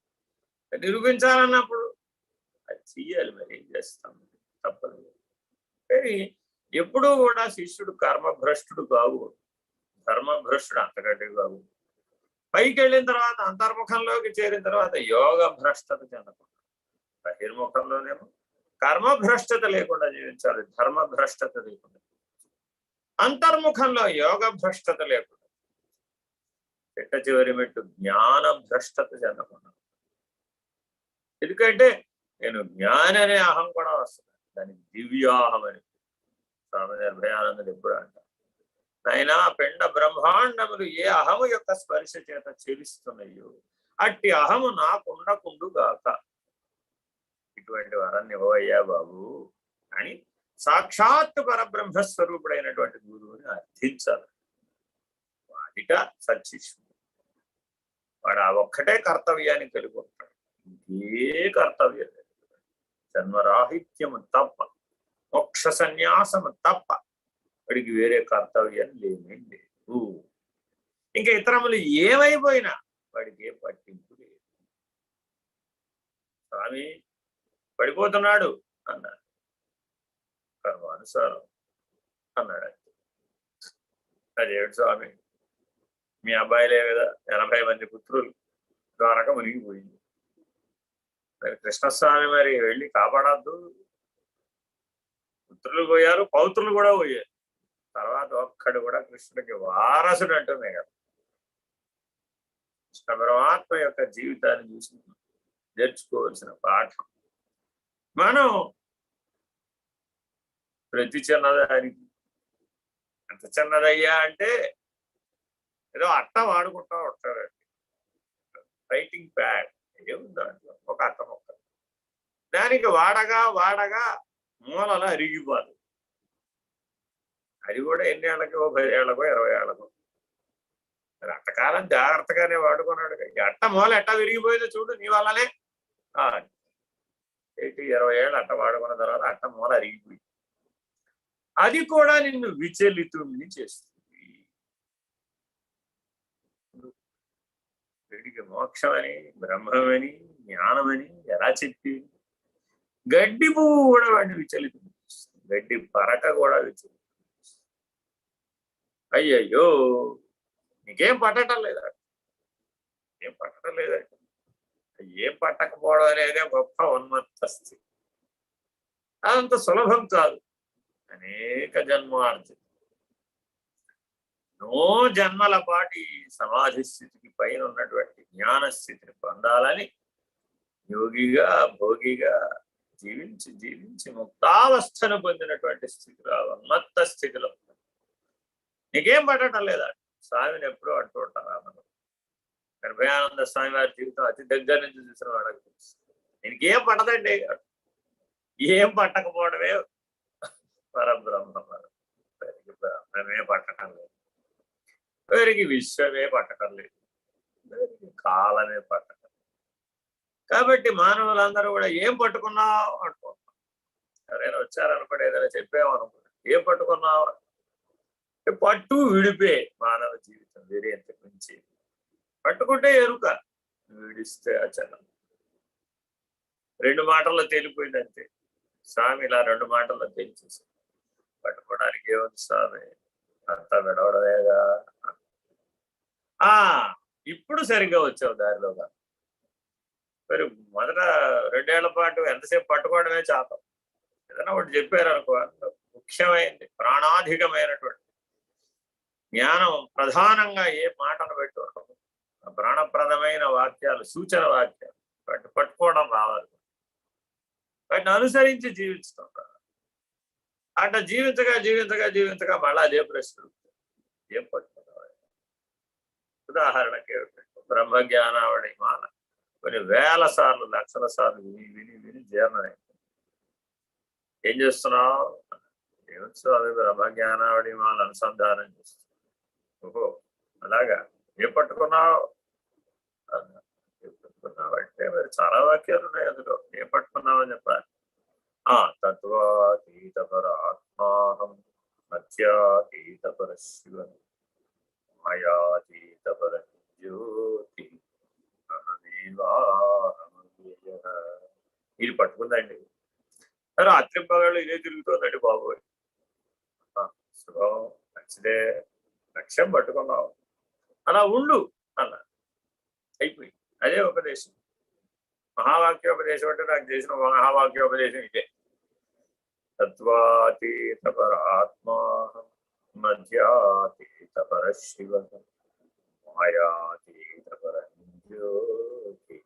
నిరూపించాలన్నప్పుడు అది చెయ్యాలి, మరి ఏం చేస్తాం, తప్పదు. కానీ ఎప్పుడూ కూడా శిష్యుడు కర్మభ్రష్టుడు కావు, ధర్మభ్రష్టుడు అంతకంటే కావు. పైకి వెళ్ళిన తర్వాత అంతర్ముఖంలోకి చేరిన తర్వాత యోగ భ్రష్టత చెందకుండా, బహిర్ముఖంలోనేమో కర్మభ్రష్టత లేకుండా జీవించాలి, ధర్మ భ్రష్టత లేకుండా. అంతర్ముఖంలో యోగ భ్రష్టత లేకుండా, చిట్ట చివరి మెట్టు జ్ఞాన భ్రష్టత చెందకుండా. ఎందుకంటే నేను జ్ఞాని అనే అహం కూడా వస్తుంది, దానికి దివ్యాహం అని స్వామి నిర్భయానందుడు ఎప్పుడు అంటారు, నాయనా పిండ బ్రహ్మాండములు ఏ అహము యొక్క స్పర్శ చేత చెలిస్తున్నాయో అట్టి అహము నాకుండకుండుగాక, ఇటువంటి వరాన్ని ఇవ్వయ్యా బాబు అని సాక్షాత్ పరబ్రహ్మస్వరూపుడైనటువంటి గురువుని అర్థించాలి. వాడిట సత్శిష్యుడు, వాడు ఆ ఒక్కటే కర్తవ్యాన్ని కలిగి ఉంటాడు, ఇంకే కర్తవ్యం లేదు. జన్మరాహిత్యము తప్ప, మోక్ష సన్యాసము తప్ప వాడికి వేరే కర్తవ్యం లేనే లేదు. ఇంకా ఇతరములు ఏమైపోయినా వాడికి ఏ పట్టింపు లేదు. స్వామి పడిపోతున్నాడు అన్నాడు, కర్మానుసారం అన్నాడు. అదేమిటి స్వామి, మీ అబ్బాయిలే కదా 80 మంది పుత్రులు, ద్వారక మునిగిపోయింది, మరి కృష్ణస్వామి మరి వెళ్ళి కాపాడద్దు? పుత్రులు పోయారు, పౌత్రులు కూడా పోయారు, తర్వాత ఒక్కడు కూడా కృష్ణుడికి వారసుడు అంటూనే కదా. కృష్ణ పరమాత్మ యొక్క జీవితాన్ని చూసి నేర్చుకోవాల్సిన పాఠం. మనం ప్రతి చిన్నదానికి, ఎంత చిన్నదయ్యా అంటే ఏదో అట్ట వాడుకుంటా ఉంటారండి, రైటింగ్ ప్యాడ్ ఏముంది దాంట్లో, ఒక అట్ట మొక్క, దానికి వాడగా వాడగా మూలలా అరిగిపోదు. అది కూడా ఎన్ని ఏళ్ళకి, 10 ఏళ్ళకో 20 ఏళ్ళకో. మరి అట్టకాలం జాగ్రత్తగానే వాడుకున్నాడు. అట్ట మూల ఎట్టా విరిగిపోయిందో చూడు నీ వల్లనే. 20 ఏళ్ళు అట్ట వాడుకున్న తర్వాత అట్ట మూల అరిగిపోయింది. అది కూడా నిన్ను విచలితుణ్ణి చేస్తుంది. వీడికి మోక్షమని, బ్రహ్మమని, జ్ఞానమని ఎలా చెప్పి, గడ్డి పువ్వు కూడా వాడిని విచలితుణ్ణి చేస్తుంది, గడ్డి పరక కూడా విచలితం. అయ్యయ్యో నీకేం పట్టడం లేదా, ఏం పట్టడం లేదంటే ఏం పట్టకపోవడం అనేదే గొప్ప ఉన్మత్త స్థితి. అదంత సులభం కాదు, అనేక జన్మార్జన, ఎన్నో జన్మల పాటి సమాధి స్థితికి పైన ఉన్నటువంటి జ్ఞాన స్థితిని పొందాలని యోగిగా భోగిగా జీవించి జీవించి ముక్తావస్థను పొందినటువంటి స్థితిలో, ఉన్మత్త స్థితిలో నీకేం పట్టడం లేదా. స్వామిని ఎప్పుడూ అంటూ ఉంటారు. మనం నిర్భయానంద స్వామి వారి జీవితం అతి దగ్గర నుంచి చూసిన వాడకు నీకేం పట్టదండి, ఏం పట్టకపోవడమే పరబ్రహ్మ. బ్రహ్మమే పట్టడం లేదు, వీరికి విశ్వమే పట్టడం లేదు, వీరికి కాలమే పట్టడం. కాబట్టి మానవులందరూ కూడా ఏం పట్టుకున్నావు అనుకుంటున్నాం. ఎవరైనా వచ్చారనుకోండి, ఏదైనా చెప్పామనుకోండి, ఏం పట్టుకున్నావు, పట్టు విడిపే మానవ జీవితం, వేరే ఎంతకు మించి. పట్టుకుంటే ఎరుక, విడిస్తే అచలం. 2 మాటల్లో తేలిపోయింది అంతే. స్వామి ఇలా 2 మాటల్లో తేల్చేసారు. పట్టుకోవడానికి ఏముంది స్వామి, అంతా విడవడమేగా. ఇప్పుడు సరిగ్గా వచ్చావు దారిలోగా. మరి మొదట 2 ఏళ్ల పాటు ఎంతసేపు పట్టుకోవడమే చాతం. ఏదైనా ఒకటి చెప్పారు అనుకో, ముఖ్యమైనది, ప్రాణాధికమైనటువంటి జ్ఞానం ప్రధానంగా ఏ మాటను పెట్టి ఉండదు. ప్రాణప్రదమైన వాక్యాలు, సూచన వాక్యాలు వాటిని పట్టుకోవడం రావాలి, వాటిని అనుసరించి జీవించడం రావాలి. అట్లా జీవించగా జీవించగా జీవించగా మళ్ళా అదే ప్రశ్న ఏం పట్టుకున్నావు. ఉదాహరణకి బ్రహ్మజ్ఞానావళి మాల కొన్ని వేల సార్లు, లక్షల సార్లు విని విని విని జీర్ణమైంది. ఏం చేస్తున్నావు? ఏమొచ్చు అది బ్రహ్మజ్ఞానావళి మాల అనుసంధానం చేస్తున్నావు. ఓహో అలాగా, ఏం పట్టుకున్నావు? అంటే మరి చాలా వాక్యాలు ఉన్నాయి అందులో. ఏం పట్టుకున్నావు అని చెప్పాలి. తత్వాతీత పర ఆత్మాహం, మధ్యాతీత పర శివ, మాయాతీత పర జ్యోతి, ఇది పట్టుకుందండి. రాత్రి పగళ్ళు ఇదే తిరుగుతుందండి బాబోయ్. శుభం, మంచిదే, లక్ష్యం పట్టుకున్నావు, అలా ఉండు అలా అయిపోయి. అదే ఉపదేశం. మహావాక్యోపదేశం అంటే నాకు చేసిన మహావాక్యోపదేశం ఇదే. తత్వాతీత పర ఆత్మా, మధ్యాతీత పర శివ, మాయాతీత పర జ్యోతి,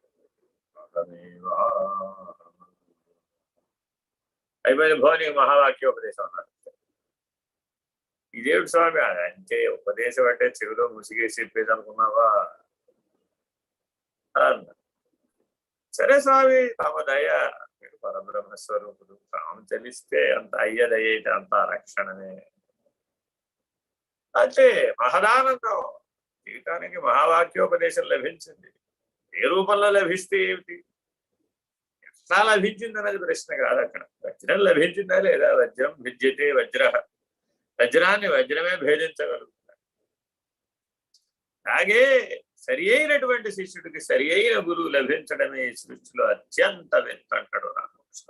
అయిపోయింది భోని మహావాక్యోపదేశం అన్నారు. ఇదేమిటి స్వామి అంటే ఉపదేశం అంటే చెవిలో ముసిగేసి చెప్పేది అనుకున్నావా అన్నారు. సరే స్వామి, తమ దయ, మీరు పరబ్రహ్మస్వరూపుడు, తాము తెలిస్తే అంత అయ్యదయ్య అయితే అంత రక్షణమే. అంటే మహదానందం. జీవితానికి మహావాక్యోపదేశం లభించింది. ఏ రూపంలో లభిస్తే ఏమిటి, ఎట్లా లభించింది అన్నది ప్రశ్న కాదు అక్కడ. వజ్రం లభించిందా లేదా? వజ్రం భిద్యతే వజ్ర, వజ్రాన్ని వజ్రమే భేదించగలుగుతాడు. అలాగే సరి అయినటువంటి శిష్యుడికి సరి అయిన గురువు లభించడమే సృష్టిలో అత్యంత వింత అంటాడు రామకృష్ణ.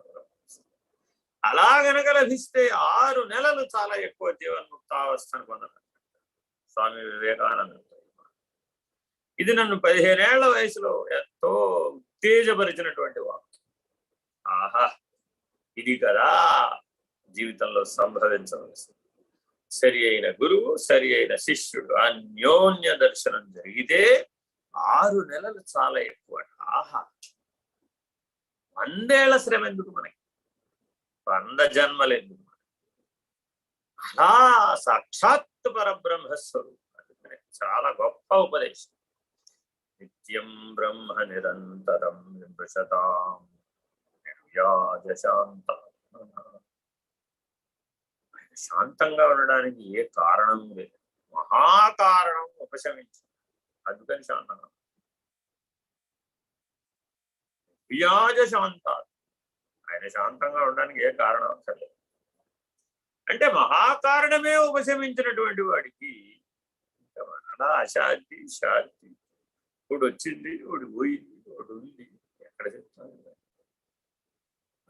అలా గనక లభిస్తే 6 నెలలు చాలా ఎక్కువ జీవన్ముక్తావస్థను పొందడం స్వామి వివేకానంద. ఇది నన్ను 15 ఏళ్ల వయసులో ఎంతో ఉత్తేజపరిచినటువంటి వాక్యం. ఆహా, ఇది కదా జీవితంలో సంభవించవలసింది. సరి అయిన గురువు, సరి అయిన శిష్యుడు, అన్యోన్య దర్శనం జరిగితే 6 నెలలు చాలా ఎక్కువ. ఆహా, 100 ఏళ్ల శ్రమ ఎందుకు మనకి, 100 జన్మలు ఎందుకు మనకి? అలా సాక్షాత్ పరబ్రహ్మస్వరూపం. చాలా గొప్ప ఉపదేశం. నిత్యం బ్రహ్మ నిరంతరం విమృశతాం నిర్వ్యాజశాంత. శాంతంగా ఉండడానికి ఏ కారణం లేదు, మహాకారణం ఉపశమించి, అందుకని శాంతంగా. వ్యాజ శాంత, ఆయన శాంతంగా ఉండడానికి ఏ కారణం అక్కర్లేదు. అంటే మహాకారణమే ఉపశమించినటువంటి వాడికి అలా అశాంతి శాంతి, ఒకడు వచ్చింది, ఒకడు పోయింది, ఒకడు ఉంది, ఎక్కడ చెప్తాను.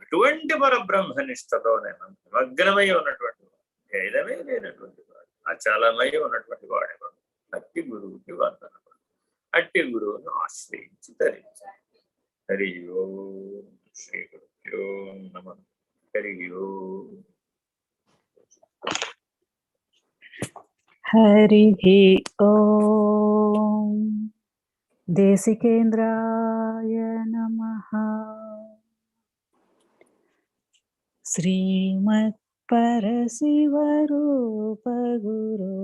అటువంటి పరబ్రహ్మనిష్టతో నేను నిమగ్నమై ఉన్నటువంటి వాడు, భేదమే లేనటువంటి వాడు, అచలమై ఉన్నటువంటి వాడేవాడు. అట్టి గురువుకి వందనవాడు, అట్టి గురువును ఆశ్రయించి ధరించాలి. హరి ఓం శ్రీ గురుభ్యో నమః. హరి ఓం.
హరి ఓం. దేశికేంద్రాయ నమః. శ్రీమత్ పరశివరూప గురో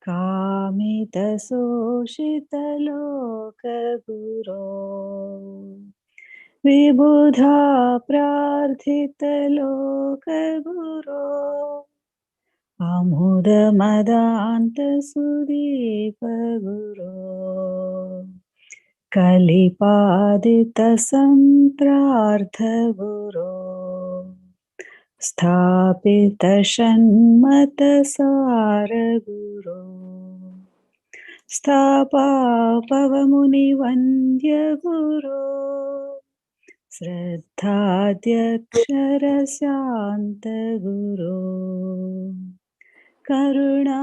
కామిత శోషిత లోక గురో విబుధా ప్రార్థిత లోక గురో అముద మదాంత సుదీప గురో కలిపాదిత సంప్రార్థ గురో స్థాపిత షణ్మత సార గురో స్థాపవముని వంద్య గురో శ్రద్ధాద్యక్షర శాంత గురో కరుణా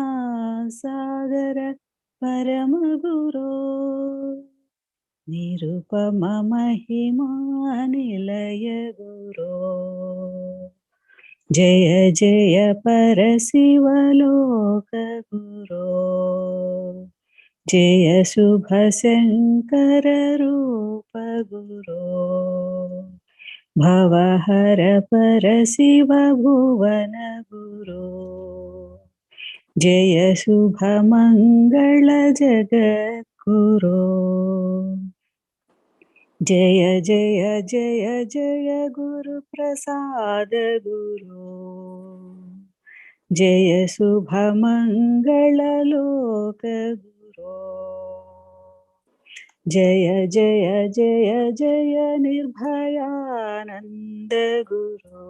సాగర పరమ గురో నిరుపమ మహిమా నిలయ గురో जय जय परशिवलोकगुरो जय शुभशङ्कर रूपगुरो भवहर परशिव भुवनगुरो जय शुभमङ्गल जगद्गुरो जय जय जय जय गुरुप्रसाद गुरो जय शुभमङ्गल लोकगुरो जय जय जय जय निर्भयानन्द गुरो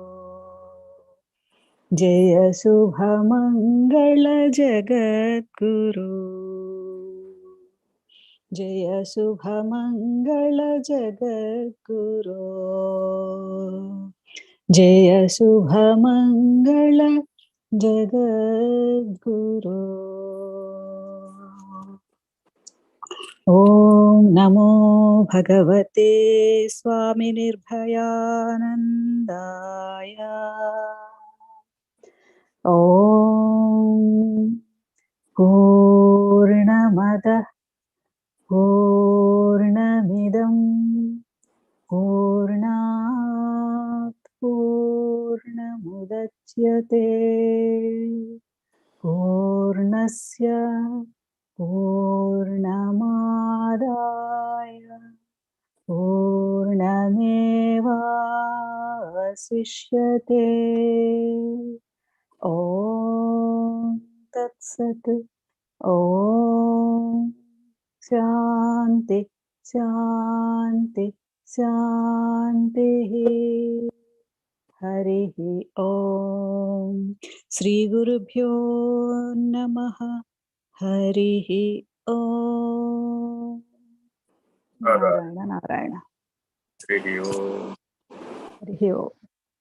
जय शुभमङ्गल जगद्गुरो जय शुभमङ्गल जगद्गुरो जय शुभमङ्गल जगद्गुरो ॐ नमो भगवते स्वामी निर्भयानन्दाय ॐ पूर्णमदः पूर्णमिदं पूर्णात् पूर्णमुदच्यते पूर्णस्य पूर्णमादाय पूर्णमेवावशिष्यते ॐ तत्सत् ॐ शान्ति शान्ति शान्तिः हरिः ॐ श्रीगुरुभ्यो नमः हरिः ॐ नारायण नारायण
हरिः ओम्.
हरिः ॐ